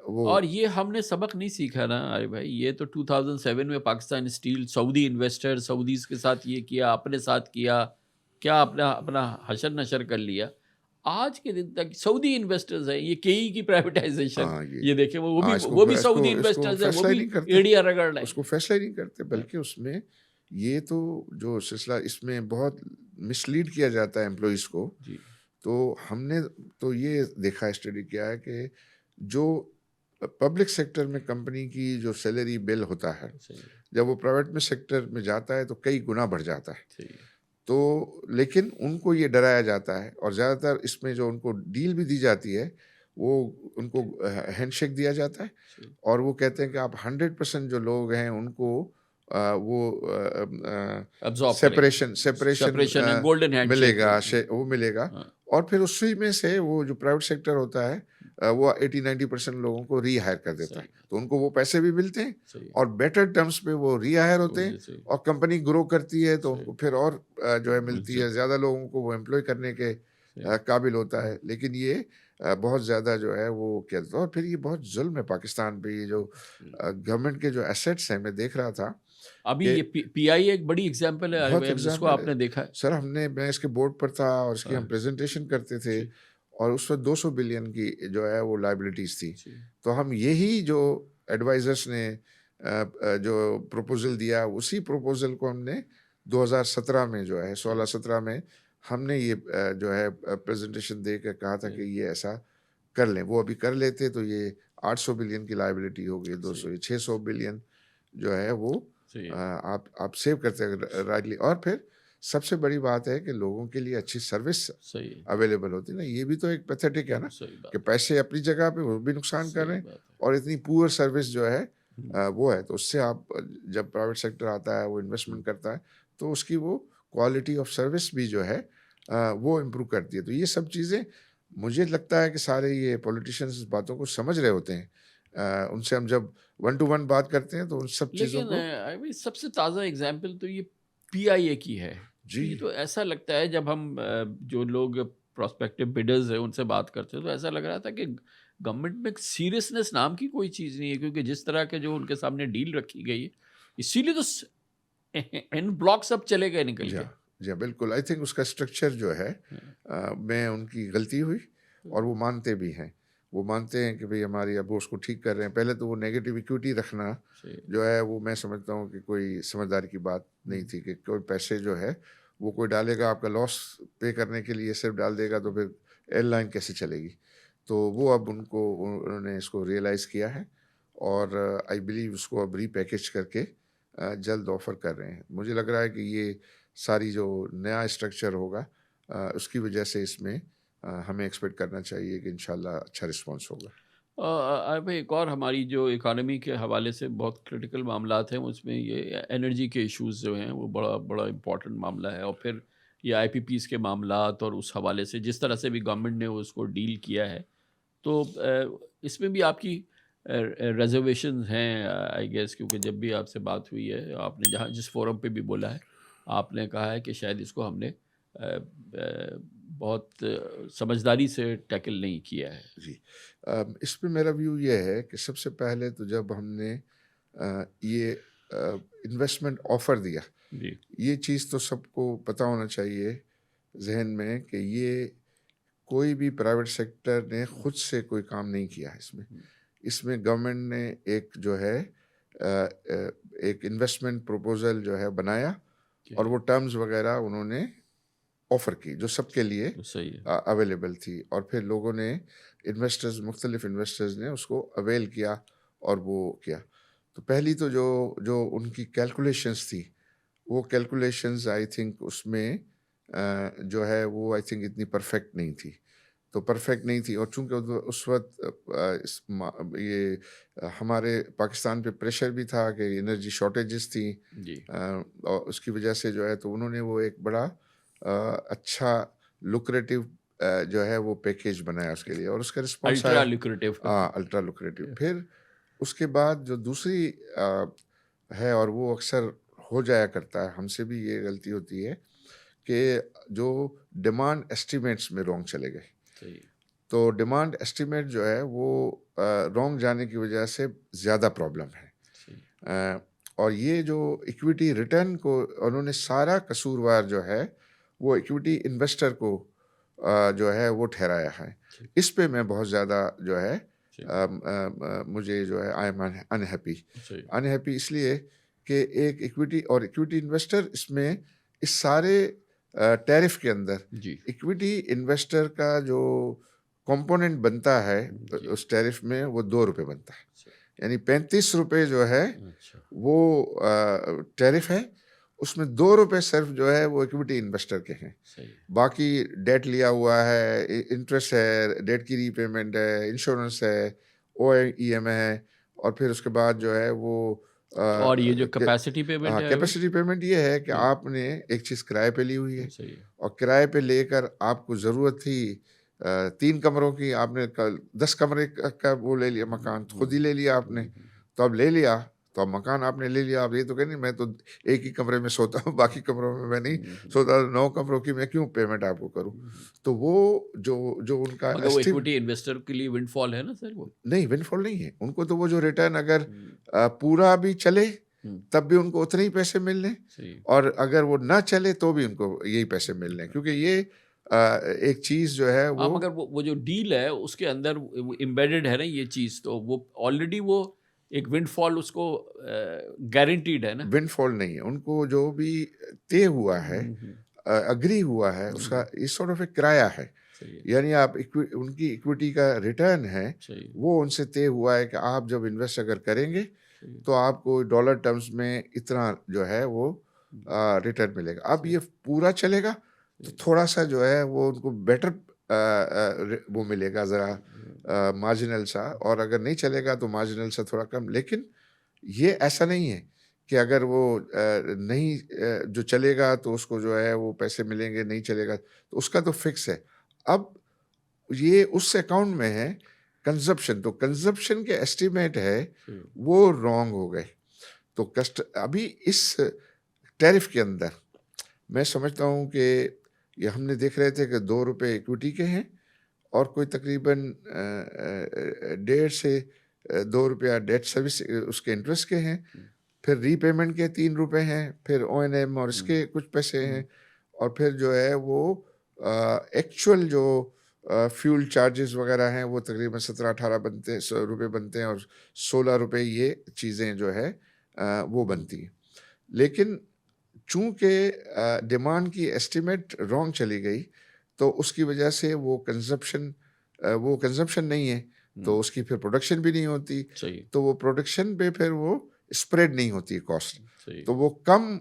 A: वो।
B: और ये हमने सबक नहीं सीखा ना अरे भाई, ये तो 2007 में Pakistan steel, Saudi investor, Saudis के साथ ये किया, अपने साथ किया, क्या अपना अपना हशर-नशर कर लिया। आज के दिन तक सऊदी इन्वेस्टर्स हैं, ये केई की प्राइवेटाइज़ेशन,
A: हाँ, ये
B: ये देखें
A: हाँ,
B: वो भी सऊदी
A: इसको इसको
B: इन्वेस्टर्स हैं, वो
A: फैसला ही
B: भी
A: नहीं करते,
B: एड़ियाँ रगड़ रहे हैं।
A: उसको फैसला ही नहीं करते,
B: हाँ,
A: बल्कि उसमें ये तो जो सिलसिला इसमें बहुत मिसलीड किया जाता है एम्प्लॉइज़ को।
B: जी,
A: तो हमने तो ये देखा, स्टडी किया है कि जो पब्लिक सेक्टर में कंपनी की जो सैलरी बिल होता है,
B: सही है,
A: जब वो प्राइवेट में सेक्टर में जाता है तो कई गुना बढ़ जाता है।
B: सही है,
A: तो लेकिन उनको ये डराया जाता है और ज़्यादातर इसमें जो उनको डील भी दी जाती है, वो उनको हैंडशेक दिया जाता है
B: सही।
A: और वो कहते हैं कि आप 100% जो लोग हैं उनको वो
B: अब्ज़ॉर्ब करेंगे।
A: सेपरेशन सेपरेशन
B: सेपरेशन है, गोल्डन हैंडशेक
A: मिलेगा,
B: बोलते हैं।
A: वो मिलेगा।
B: हाँ,
A: और फिर उसी में से वो जो प्राइवेट सेक्टर होता है, वो 80-90% लोगों को रीहायर कर देता है।
B: सही बात,
A: तो उनको वो पैसे भी मिलते हैं
B: सही है।
A: और बेटर टर्म्स पे वो रीहायर होते हैं
B: जी, सही,
A: और कंपनी ग्रो करती है तो
B: सही,
A: उनको फिर और जो है मिलती है,
B: इज़्ज़त,
A: ज़्यादा लोगों को वो एम्प्लॉय करने के
B: सही,
A: काबिल होता है। लेकिन ये बहुत ज़्यादा जो है वो क्या था, और फिर ये बहुत ज़ुल्म है पाकिस्तान पे, ये जो
B: सही।
A: गवर्नमेंट के जो एसेट्स हैं, मैं देख रहा था
B: अभी
A: कि
B: ये पीआई एक बड़ी एग्ज़ाम्पल है अरे
A: बहुत
B: भाई, अब जिसको
A: एग्ज़ाम्पल है।
B: आपने देखा है।
A: सर मैं इसके बोर्ड पर था और इसकी हम
B: हाँ,
A: प्रेज़ेंटेशन करते थे
B: जी,
A: और उस वक़्त 200 बिलियन की जो है वो लायबिलिटीज़ थी।
B: जी,
A: तो हम यही जो एडवाइज़र्स ने जो प्रपोज़ल दिया, उसी प्रपोज़ल को हमने 2017 में जो है
B: सही,
A: 16-17 में हमने ये जो है प्रेज़ेंटेशन दे के कहा था
B: सही,
A: कि ये ऐसा कर लें। वो अभी कर लेते तो ये 800 बिलियन की लायबिलिटी हो गई,
B: सही,
A: 200 ये 600 बिलियन जो है वो
B: सही है,
A: आप सेव करते हैं राइटली। और फिर सबसे बड़ी बात है कि लोगों के लिए अच्छी सर्विस
B: सही है,
A: अवेलेबल होती है ना, ये भी तो एक पैथेटिक है ना,
B: सही
A: कि
B: बात है,
A: पैसे अपनी जगह पे वो भी नुकसान कर
B: सही
A: रहे हैं
B: बात है।
A: और इतनी पुअर सर्विस जो है
B: हुँ,
A: वो है। तो उससे आप जब प्राइवेट सेक्टर आता है वो
B: हुँ।
A: इन्वेस्टमेंट करता है तो उसकी वो क्वालिटी ऑफ सर्विस भी जो है वो इम्प्रूव करती है। तो ये सब चीज़ें मुझे लगता है कि सारे ये पॉलिटिशियंस इस बातों को समझ रहे होते हैं। उनसे हम जब वन टू वन बात करते हैं तो उन सब चीज़ों
B: लेकिन
A: को।
B: आई मीन सबसे ताज़ा एग्ज़ाम्पल तो ये पीआईए की है।
A: जी।
B: तो ये तो ऐसा लगता है जब हम जो लोग प्रोस्पेक्टिव बिडर्स हैं उनसे बात करते हैं तो ऐसा लग रहा था कि गवर्नमेंट में सीरियसनेस नाम की कोई चीज़ नहीं है, क्योंकि जिस तरह के जो उनके सामने डील रखी गई है, इसीलिए तो इन ब्लॉक सब चले गए निकल
A: जी
B: के।
A: हाँ, जी हाँ, बिल्कुल। आई थिंक उसका स्ट्रक्चर जो है
B: हाँ,
A: में उनकी गलती हुई
B: तो
A: और वो मानते भी हैं। वो मानते हैं कि भई हमारी अब वो उसको ठीक कर रहे हैं। पहले तो वो नेगेटिव इक्विटी रखना
B: सही।
A: जो है वो मैं समझता हूँ कि कोई समझदारी की बात नहीं
B: हुँ,
A: थी कि कोई पैसे जो है वो कोई डालेगा आपका लॉस पे करने के लिए सिर्फ़ डाल देगा तो फिर एयरलाइन कैसे चलेगी? तो वो अब उन्होंने इसको रियलाइज़ किया है और आई बिलीव उसको अब रीपैकेज करके जल्द ऑफ़र कर रहे हैं। मुझे लग रहा है कि ये सारी जो नया स्ट्रक्चर होगा उसकी वजह से इसमें हमें एक्सपेक्ट करना चाहिए कि इंशाल्लाह अच्छा रिस्पॉन्स होगा।
B: भाई एक और हमारी जो इकोनॉमी के हवाले से बहुत क्रिटिकल मामलात हैं उसमें ये एनर्जी के इश्यूज जो हैं वो बड़ा बड़ा इम्पोर्टेंट मामला है, और फिर ये आईपीपीज़ के मामलात और उस हवाले से जिस तरह से भी गवर्नमेंट ने उसको डील किया है, तो इसमें भी आपकी रिजर्वेशन हैं आई गेस, क्योंकि जब भी आपसे बात हुई है आपने जहाँ जिस फोरम पे भी बोला है, आपने कहा है कि शायद इसको हमने बहुत समझदारी से टैकल नहीं किया है।
A: जी। इस पे मेरा व्यू ये है कि सबसे पहले तो जब हमने ये इन्वेस्टमेंट ऑफ़र दिया,
B: जी,
A: ये चीज़ तो सबको पता होना चाहिए ज़हन में कि ये कोई भी प्राइवेट सेक्टर ने खुद से कोई काम नहीं किया है इसमें। इसमें गवर्नमेंट ने एक जो है एक इन्वेस्टमेंट प्रपोजल जो है बनाया और वो टर्म्स वगैरह उन्होंने ऑफर की जो सबके लिए
B: सही है।
A: अवेलेबल थी, और फिर लोगों ने मुख्तलिफ इन्वेस्टर्स ने उसको अवेल किया और वो किया। तो पहली तो जो जो उनकी कैलकुलेशंस थी, वो कैलकुलेशंस आई थिंक उसमें जो है वो आई थिंक इतनी परफेक्ट नहीं थी। तो परफेक्ट नहीं थी, और चूंकि उस वक्त हमारे पाकिस्तान पे प्रेशर भी था कि एनर्जी शॉर्टेजेस थी,
B: जी।
A: और उसकी वजह से जो है तो उन्होंने वो एक बड़ा अच्छा लुक्रेटिव जो है वो पैकेज बनाया उसके लिए, और उसका रिस्पॉन्स
B: अल्ट्रा
A: आया।
B: लुक्रेटिव।
A: Ultra lucrative. फिर उसके बाद जो दूसरी है, और वो अक्सर हो जाया करता है, हमसे भी ये गलती होती है कि जो डिमांड एस्टिमेट्स में रॉन्ग चले गए।
B: सही।
A: तो डिमांड एस्टिमेट जो है वो रॉन्ग जाने की वजह से ज़्यादा प्रॉब्लम है।
B: सही।
A: और ये जो इक्विटी रिटर्न को उन्होंने सारा कसूरवार जो है वो इक्विटी इन्वेस्टर को जो है वो ठहराया है।
B: सही।
A: इस पे मैं बहुत ज़्यादा जो है
B: सही।
A: मुझे जो है आई एम अनहैप्पी।
B: सही।
A: अनहैप्पी इसलिए कि एक इक्विटी इन्वेस्टर इसमें इस सारे टैरिफ के अंदर
B: जी।
A: इक्विटी इन्वेस्टर का जो कंपोनेंट बनता है
B: जी।
A: उस टैरिफ में, वो 2 रुपये बनता है।
B: सही।
A: यानी 35 रुपये जो है
B: अच्छा।
A: वो टैरिफ है, उसमें 2 रुपये सिर्फ जो है वो इक्विटी इन्वेस्टर के हैं।
B: सही है।
A: बाकी डेट लिया हुआ है, इंटरेस्ट है, डेट की रीपेमेंट है, इंश्योरेंस है, OIEM है, और फिर उसके बाद जो है वो
B: और ये जो कैपेसिटी पेमेंट है वो?
A: कैपेसिटी पेमेंट ये है कि
B: जी।
A: आपने एक चीज़ किराए पे ली हुई है,
B: सही है।
A: और किराए पे लेकर आपको ज़रूरत थी 3 कमरों की, आपने कल 10 कमरे का वो ले लिया, मकान खुद ही ले लिया आपने। तो अब ले लिया, तो अब मकान आपने ले लिया, अब ये तो कह नहीं मैं तो एक ही कमरे में सोता हूँ, बाकी कमरों में मैं नहीं सोता, 9 कमरों की मैं क्यों पेमेंट आपको करूँ। तो वो जो जो उनका
B: मगर वो इक्विटी इन्वेस्टर के लिए विंडफॉल है ना सर वो?
A: नहीं, विंडफॉल नहीं है उनको। तो वो जो रिटर्न अगर
B: हम्म।
A: पूरा भी चले
B: हम्म।
A: तब भी उनको उतने ही पैसे मिलने,
B: सही।
A: और अगर वो ना चले तो भी उनको यही पैसे मिलने, क्योंकि ये एक चीज़ जो है
B: हाँ,
A: वो
B: मगर वो जो डील है उसके अंदर वो एम्बेडेड है ना ये चीज़, तो वो ऑलरेडी वो एक विंडफॉल उसको गारंटीड है ना?
A: विंडफॉल नहीं है। उनको जो भी तय हुआ है,
B: हम्म।
A: अग्री हुआ है, उसका इस सॉर्ट ऑफ एक किराया है।
B: सही है।
A: यानी आप उनकी इक्विटी का रिटर्न है,
B: सही है।
A: वो उनसे तय हुआ है कि आप जब इन्वेस्ट अगर करेंगे
B: सही है।
A: तो आपको डॉलर टर्म्स में इतना जो है वो रिटर्न मिलेगा। अब ये पूरा चलेगा तो थोड़ा सा जो है वो उनको बेटर वो मिलेगा, ज़रा मार्जिनल सा, और अगर नहीं चलेगा तो मार्जिनल सा थोड़ा कम। लेकिन ये ऐसा नहीं है कि अगर वो नहीं जो चलेगा तो उसको जो है वो पैसे मिलेंगे, नहीं चलेगा तो उसका तो फिक्स है। अब ये उस अकाउंट में है कंजप्शन, तो कंजप्शन के एस्टिमेट है वो रॉन्ग हो गए। तो अभी इस टैरिफ के अंदर मैं समझता हूँ कि ये हमने देख रहे थे कि 2 रुपये इक्विटी के हैं, और कोई तकरीबन 1.5 से 2 रुपया डेट सर्विस उसके इंटरेस्ट के हैं, फिर रीपेमेंट के 3 रुपये हैं, फिर ONM और इसके कुछ पैसे हैं, और फिर जो है वो एक्चुअल जो फ्यूल चार्जेस वगैरह हैं वो तकरीबन 17-18 रुपये बनते हैं, और 16 रुपये ये चीज़ें जो है वो बनती हैं। लेकिन चूंकि डिमांड की एस्टिमेट रॉन्ग चली गई, तो उसकी वजह से वो कंजप्शन नहीं है, तो उसकी फिर प्रोडक्शन भी नहीं होती,
B: सही।
A: तो वो प्रोडक्शन पे फिर वो स्प्रेड नहीं होती कॉस्ट,
B: सही।
A: तो वो कम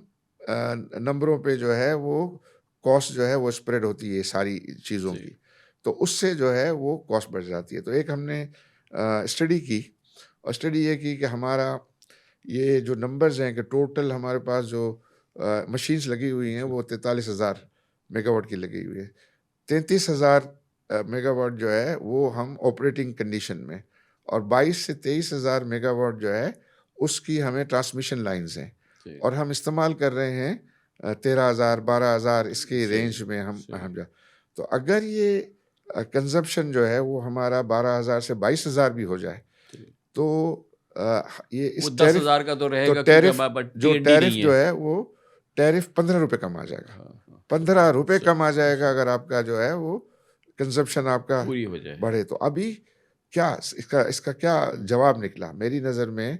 A: नंबरों पे जो है वो कॉस्ट जो है वो स्प्रेड होती है सारी चीज़ों
B: सही।
A: की, तो उससे जो है वो कॉस्ट बढ़ जाती है। तो एक हमने स्टडी की, और स्टडी ये की कि हमारा ये जो नंबर्स हैं कि टोटल हमारे पास जो मशीन्स लगी हुई हैं वो 43,000 मेगावाट की लगी हुई है। 33,000 मेगावाट जो है वो हम ऑपरेटिंग कंडीशन में, और 22 से 23,000 मेगावाट जो है उसकी हमें ट्रांसमिशन लाइंस हैं,
B: सही।
A: और हम इस्तेमाल कर रहे हैं 13,000 12,000 इसके
B: सही।
A: रेंज में हम
B: सही।
A: जा। तो अगर ये कंजप्शन जो है वो हमारा 12,000 से 22,000 भी हो जाए,
B: सही।
A: तो ये
B: वो
A: इस
B: 10,000 का तो रहेगा, क्योंकि
A: टैरिफ
B: हमारे पास
A: जो
B: T&D
A: टैरिफ
B: नहीं
A: जो
B: है।
A: है वो टैरिफ 15 रुपये कम आ जाएगा।
B: हाँ, हाँ।
A: 15 रुपये
B: सही।
A: कम आ जाएगा अगर आपका जो है वो कंजप्शन आपका
B: पूरी हो जाए।
A: बढ़े। तो अभी क्या इसका इसका क्या जवाब निकला मेरी नज़र में?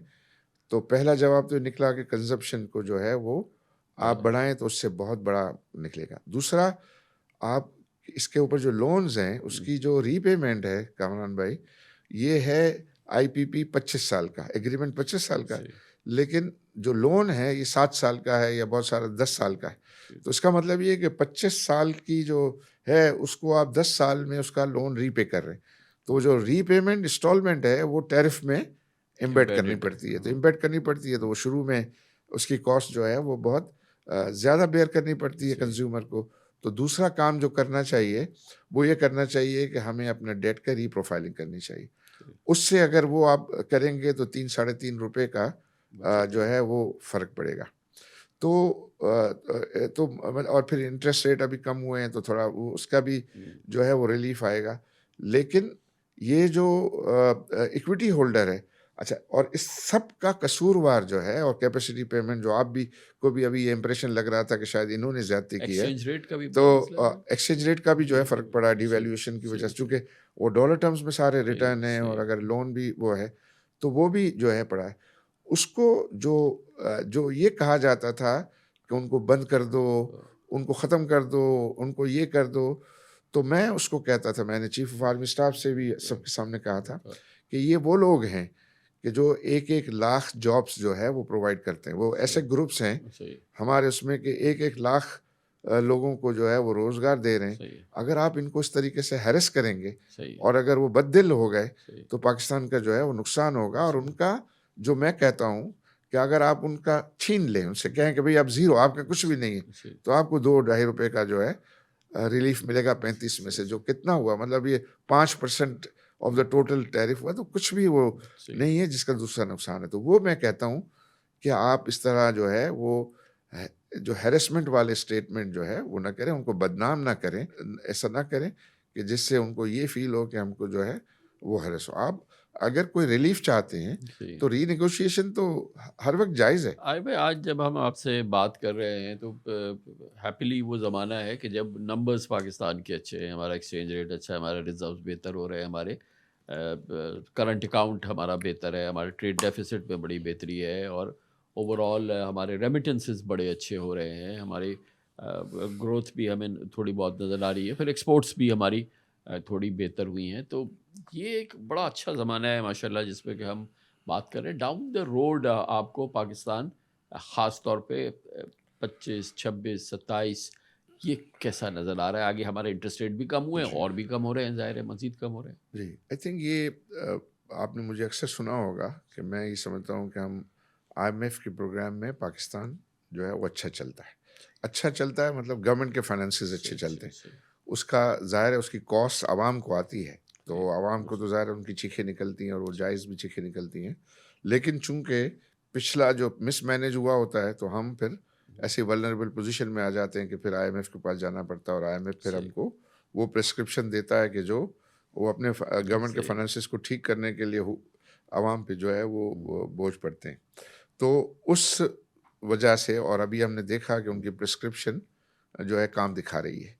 A: तो पहला जवाब तो निकला कि कंज़म्पशन को जो है वो आप
B: हाँ,
A: बढ़ाएँ तो उससे बहुत बड़ा निकलेगा। दूसरा, आप इसके ऊपर जो लोन्स हैं
B: हुँ,
A: उसकी जो रीपेमेंट है कामरान भाई, ये है आईपीपी 25 साल का, एग्रीमेंट 25 साल का है,
B: सही,
A: लेकिन जो लोन है ये 7 साल का है या बहुत सारा 10 साल का है।
B: जी,
A: तो इसका मतलब ये है कि 25 साल की जो है उसको आप 10 साल में उसका लोन रीपे कर रहे हैं। तो जो रीपेमेंट इंस्टॉलमेंट है वो टैरिफ में एम्बेड करनी
B: एम्बेडेड है,
A: पड़ती है। तो
B: हाँ,
A: एम्बेड करनी पड़ती है तो वो शुरू में उसकी कॉस्ट जो है वो बहुत ज़्यादा बेयर करनी पड़ती है
B: सही,
A: कंज़्यूमर को। तो दूसरा काम जो करना चाहिए, वो ये करना चाहिए कि हमें अपना डेट का रीप्रोफाइलिंग करनी चाहिए।
B: सही,
A: उससे अगर वो आप करेंगे तो 3 साढ़े 3 रुपए का
B: बचत
A: जो
B: है,
A: है वो फ़र्क पड़ेगा। तो तो और फिर इंटरेस्ट रेट अभी कम हुए हैं तो थोड़ा वो उसका भी
B: हुँ,
A: जो है वो रिलीफ़ आएगा। लेकिन ये जो इक्विटी होल्डर है, अच्छा, और इस सब का कसूरवार जो है और कैपेसिटी पेमेंट जो आप भी को भी अभी ये इंप्रेशन लग रहा था कि शायद इन्होंने ज़्यादती की है।
B: एक्सचेंज रेट का भी
A: तो
B: बड़ा मसला है?
A: एक्सचेंज रेट का भी जो है फ़र्क पड़ा है
B: सही,
A: डिवैल्यूएशन की वजह
B: सही,
A: से,
B: सही,
A: चूँकि वो डॉलर टर्म्स में सारे
B: सही,
A: रिटर्न हैं और
B: सही,
A: अगर लोन भी वो है, तो वो भी जो है पड़ा है। उसको जो जो ये कहा जाता था कि उनको बंद कर दो,
B: अ,
A: उनको ख़त्म कर दो, उनको ये कर दो, तो मैं उसको कहता था, मैंने चीफ़ ऑफ आर्मी स्टाफ से भी
B: अ,
A: सबके सामने कहा था
B: अ,
A: कि ये वो लोग हैं कि जो 1-1 लाख जॉब्स जो है वो प्रोवाइड करते हैं। वो
B: सही,
A: ऐसे ग्रुप्स हैं
B: सही,
A: हमारे उसमें कि 1-1 लाख लोगों को जो है वो रोज़गार दे रहे हैं।
B: सही,
A: अगर आप इनको इस तरीके से हैरेस करेंगे
B: सही है,
A: और अगर वो बददिल हो गए,
B: सही,
A: तो पाकिस्तान का जो है वो नुकसान होगा और
B: सही,
A: उनका जो मैं कहता हूँ कि अगर आप उनका छीन लें, उनसे कहें कि भई आप ज़ीरो, आपका कुछ भी नहीं है,
B: सही,
A: तो आपको 2 ढाई रुपए का जो है रिलीफ़ मिलेगा 35 में
B: सही,
A: से, जो कितना हुआ, मतलब ये 5% ऑफ द टोटल टैरिफ हुआ, तो कुछ भी वो
B: सही,
A: नहीं है जिसका दूसरा नुकसान है। तो वो मैं कहता हूँ कि आप इस तरह जो है वो है जो हैरेसमेंट वाले स्टेटमेंट जो है वो ना करें, उनको बदनाम ना करें, ऐसा ना करें कि जिससे उनको ये फ़ील हो कि हमको जो है वो हैरेस हो। आप अगर कोई रिलीफ़ चाहते हैं,
B: सही।
A: तो रीनेगोशिएशन तो हर वक़्त जायज़ है।
B: भाई आज जब हम आपसे बात कर रहे हैं तो हैप्पीली वो ज़माना है कि जब नंबर्स पाकिस्तान के अच्छे हैं, हमारा एक्सचेंज रेट अच्छा है, हमारे रिजर्व्स बेहतर हो रहे हैं, हमारे करंट अकाउंट हमारा बेहतर है, हमारे ट्रेड डेफिसिट में बड़ी बेहतरी है और ओवरऑल हमारे रेमिटेंसेस बड़े अच्छे हो रहे हैं, हमारी ग्रोथ भी हमें थोड़ी बहुत नज़र आ रही है, फिर एक्सपोर्ट्स भी हमारी थोड़ी बेहतर हुई हैं, तो ये एक बड़ा अच्छा ज़माना है माशाल्लाह जिसमें कि हम बात करें डाउन द रोड आपको पाकिस्तान ख़ास तौर पे 25, 26, 27 ये कैसा नज़र आ रहा है? आगे हमारे इंटरेस्ट रेट भी कम हुए हैं
A: जी।
B: और भी कम हो रहे हैं, ज़ाहिर है मज़ीद कम हो रहे हैं।
A: जी, आई थिंक ये आपने मुझे अक्सर सुना होगा कि मैं ये समझता हूँ कि हम आईएमएफ के प्रोग्राम में पाकिस्तान जो है वो अच्छा चलता है। अच्छा चलता है मतलब गवर्नमेंट के फाइनेंसेस अच्छे
B: सही,
A: चलते
B: सही,
A: हैं।
B: सही,
A: उसका ज़ाहिर है उसकी कॉस्ट आवाम को आती है,
B: सही,
A: तो आवाम को
B: उस
A: तो ज़ाहिर है उनकी चीखें निकलती हैं और वो
B: सही,
A: जायज़ भी चीखें निकलती हैं। लेकिन चूँकि पिछला जो मिसमैनेज हुआ होता है, तो हम फिर
B: हुँ,
A: ऐसी वल्नरेबल पोज़ीशन में आ जाते हैं कि फिर आईएमएफ के पास जाना पड़ता है और आईएमएफ फिर
B: सही,
A: हमको वो प्रिस्क्रिप्शन देता है कि जो वो अपने गवर्नमेंट के
B: सही,
A: फाइनेंसेस को ठीक करने के लिए आवाम पे जो है
B: हुँ,
A: वो बोझ पड़ते हैं। तो उस वजह से और अभी हमने देखा कि
B: हुँ,
A: उनकी प्रिस्क्रिप्शन जो है काम दिखा रही है।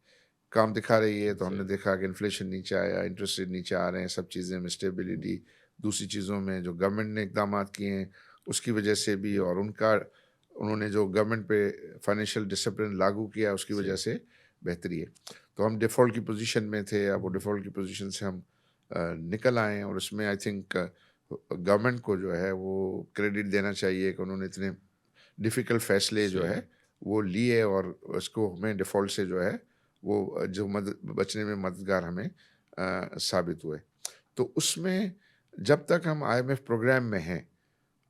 A: काम दिखा रही है, तो हमने
B: सही,
A: देखा कि इन्फ्लेशन नीचे आया, इंटरेस्ट रेट नीचे आ रहे हैं, सब चीज़ें में
B: हुँ,
A: स्टेबिलिटी, दूसरी चीज़ों में जो गवर्नमेंट ने इक़दामात किए हैं, उसकी वजह से भी, और उन्होंने जो गवर्नमेंट पे फाइनेंशियल डिसिप्लिन लागू किया, उसकी वजह
B: सही,
A: से बेहतरी है। तो हम डिफ़ॉल्ट की पोज़ीशन में थे, अब वो डिफ़ॉल्ट की पोज़ीशन से हम निकल आए हैं और उसमें आई थिंक गवर्नमेंट को जो है वो क्रेडिट देना चाहिए कि उन्होंने इतने डिफ़िकल्ट फ़ैसले जो है
B: सही,
A: वो लिए और उसको हमें डिफ़ॉल्ट से जो है वो जो मदद बचने में मददगार हमें साबित हुए। तो उसमें जब तक हम आईएमएफ प्रोग्राम में हैं,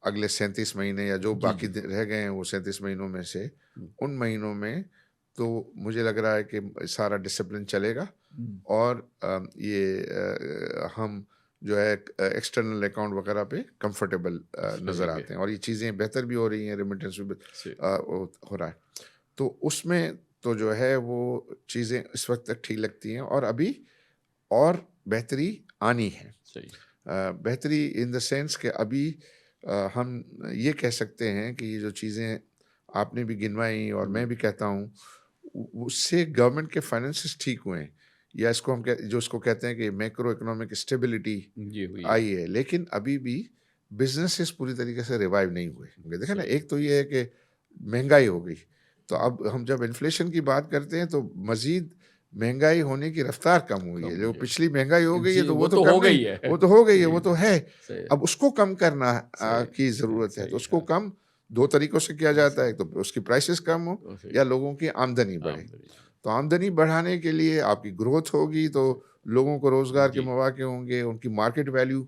A: अगले 37 महीने या जो
B: जी,
A: बाकी
B: जी,
A: रह गए हैं वो 37 महीनों में से,
B: हुँ,
A: उन महीनों में तो मुझे लग रहा है कि सारा डिसिप्लिन चलेगा
B: हुँ,
A: और हम जो है एक्सटर्नल अकाउंट वगैरह पे कंफर्टेबल नज़र
B: रहेंगे,
A: आते हैं और ये चीज़ें बेहतर भी हो रही हैं, रेमिटेंस भी
B: सही,
A: हो रहा है। तो उसमें तो जो है वो चीज़ें इस वक़्त तक ठीक लगती हैं और अभी और बेहतरी आनी है।
B: सही,
A: बेहतरी इन द सेंस कि अभी हम ये कह सकते हैं कि ये जो चीज़ें आपने भी गिनवाई और
B: हुँ,
A: मैं भी कहता हूँ, उससे गवर्नमेंट के फाइनेंसेस ठीक हुए हैं। या इसको हम जो इसको कहते हैं कि मैक्रो इकोनॉमिक स्टेबिलिटी
B: जी हुई है।
A: आई है, लेकिन अभी भी बिजनेसेस पूरी तरीके से रिवाइव नहीं हुए होंगे। देखा ना,
B: सही।
A: एक तो ये है कि महंगाई हो गई, तो अब हम जब इन्फ्लेशन की बात करते हैं तो मजीद महंगाई होने की रफ्तार कम हुई
B: कम
A: है।
B: हुई
A: जो
B: है।
A: पिछली महंगाई हो गई है
B: जी,
A: तो
B: वो
A: वो तो
B: तो हो
A: करना ही,
B: गई है।
A: वो तो हो गई है,
B: जी,
A: वो तो है।
B: सही,
A: अब उसको कम करना
B: सही,
A: की
B: सही,
A: ज़रूरत है, तो
B: सही,
A: उसको
B: हाँ।
A: कम 2 तरीकों से किया जाता
B: सही,
A: है, तो उसकी प्राइसेस कम हो
B: सही,
A: या लोगों की आमदनी बढ़े।
B: आमदनी।
A: तो आमदनी बढ़ाने के लिए आपकी ग्रोथ होगी, तो लोगों को रोज़गार के
B: जी,
A: मौके होंगे, उनकी मार्केट वैल्यू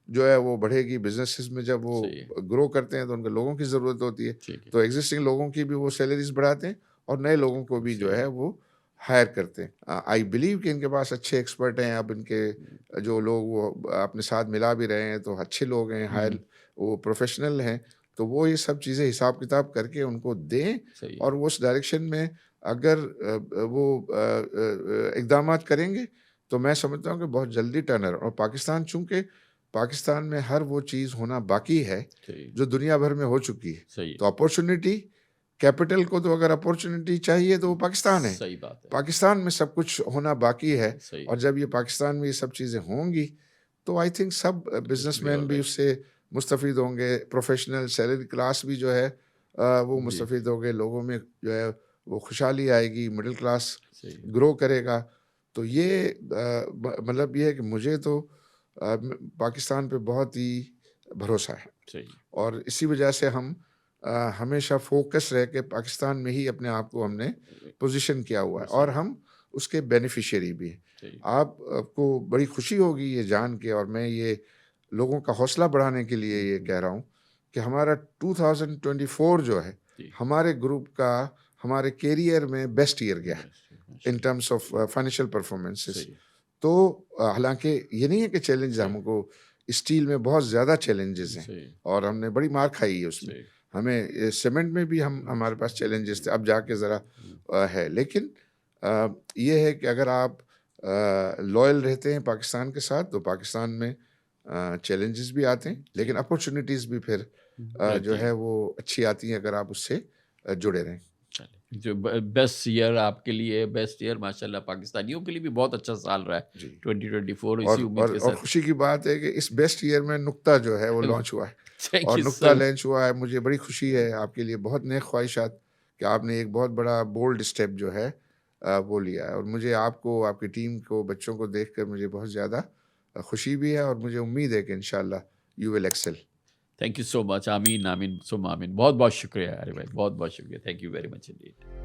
A: जो है वो बढ़ेगी। बिज़नेसेस में जब वो
B: सही है,
A: ग्रो करते हैं तो उनके लोगों की ज़रूरत होती है,
B: ठीक है।
A: तो एग्ज़िस्टिंग लोगों की भी वो सैलरीज़ बढ़ाते हैं और नए लोगों को भी जो
B: सही
A: है
B: है।
A: वो हायर करते हैं। आई बिलीव कि इनके पास अच्छे एक्सपर्ट हैं, अब इनके जो लोग वो अपने साथ मिला भी रहे हैं, तो अच्छे लोग हैं,
B: हुँ,
A: हायर वो प्रोफ़ेशनल हैं, तो वो ये सब चीज़ें हिसाब-किताब करके उनको दें
B: सही है,
A: और वो उस डायरेक्शन में अगर वो इक़दामात करेंगे, तो मैं समझता हूँ कि बहुत जल्दी टर्न अराउंड। और पाकिस्तान, चूँकि पाकिस्तान में हर वो चीज़ होना बाकी है,
B: सही,
A: जो दुनिया भर में हो चुकी है।
B: सही है,
A: तो अपॉर्च्युनिटी, कैपिटल को तो अगर अपॉर्च्युनिटी चाहिए तो वो पाकिस्तान है।
B: सही बात है,
A: पाकिस्तान में सब कुछ होना बाकी है,
B: सही
A: और
B: है।
A: जब ये पाकिस्तान में ये सब चीज़ें होंगी, तो आई थिंक सब
B: इट विल बी
A: बिज़नेसमैन भी
B: ऑलराइट।
A: उससे मुस्तफ़ीद होंगे, प्रोफ़ेशनल सैलरी क्लास भी जो है वो
B: जी,
A: मुस्तफ़ीद होंगे, लोगों में जो है वो खुशहाली आएगी, मिडल क्लास
B: सही है,
A: ग्रो करेगा। तो ये मतलब ये है कि मुझे तो पाकिस्तान पे बहुत ही भरोसा है,
B: सही है,
A: और इसी वजह से हम हमेशा फ़ोकस रह के पाकिस्तान में ही अपने आप को हमने पोज़ीशन किया हुआ है, और
B: सही,
A: हम उसके बेनिफिशियरी भी हैं।
B: सही,
A: आपको बड़ी खुशी होगी ये जान के, और मैं ये लोगों का हौसला बढ़ाने के लिए ये कह रहा हूँ कि हमारा 2024 जो है,
B: जी,
A: हमारे ग्रुप का हमारे करियर में बेस्ट ईयर गया है
B: बेस्ट
A: इन
B: माशाल्लाह,
A: टर्म्स ऑफ फाइनेंशियल परफॉर्मेंसेस।
B: सही है,
A: तो हालाँकि ये नहीं है कि चैलेंज
B: सही,
A: हमको, स्टील में बहुत ज़्यादा चैलेंजेस हैं,
B: सही,
A: और हमने बड़ी मार खाई है उसमें।
B: सही,
A: हमें सीमेंट में भी हम हमारे पास चैलेंजेस थे, अब जाके ज़रा
B: हुँ,
A: है। लेकिन ये है कि अगर आप लॉयल रहते हैं पाकिस्तान के साथ, तो पाकिस्तान में चैलेंजेस भी आते हैं, लेकिन
B: सही,
A: अपॉर्च्युनिटीज़ भी फिर जो
B: रहती
A: है
B: है।
A: वो अच्छी आती हैं अगर आप उससे जुड़े रहें।
B: चलिए, जो बेस्ट ईयर आपके लिए बेस्ट ईयर माशाल्लाह पाकिस्तानियों के लिए भी बहुत अच्छा साल रहा है
A: जी।
B: 2024
A: और
B: इसी उम्मीद के
A: और
B: साथ।
A: खुशी की बात है कि इस बेस्ट ईयर में नुक्ता जो है वो लॉन्च हुआ है,
B: थैंक
A: और
B: यू
A: नुक्ता
B: सो
A: लॉन्च हुआ है, मुझे बड़ी खुशी है आपके लिए, बहुत नेक ख्वाहिशात कि आपने एक बहुत बड़ा बोल्ड स्टेप जो है वो लिया है, और मुझे आपको, आपकी टीम को, बच्चों को देखकर मुझे बहुत ज़्यादा खुशी भी है, और मुझे उम्मीद है कि इंशाल्लाह you will excel.
B: Thank you so much. आमीन, आमीन, सुम आमीन। बहुत-बहुत शुक्रिया अरे भाई, बहुत-बहुत शुक्रिया। Thank you very much Indeed.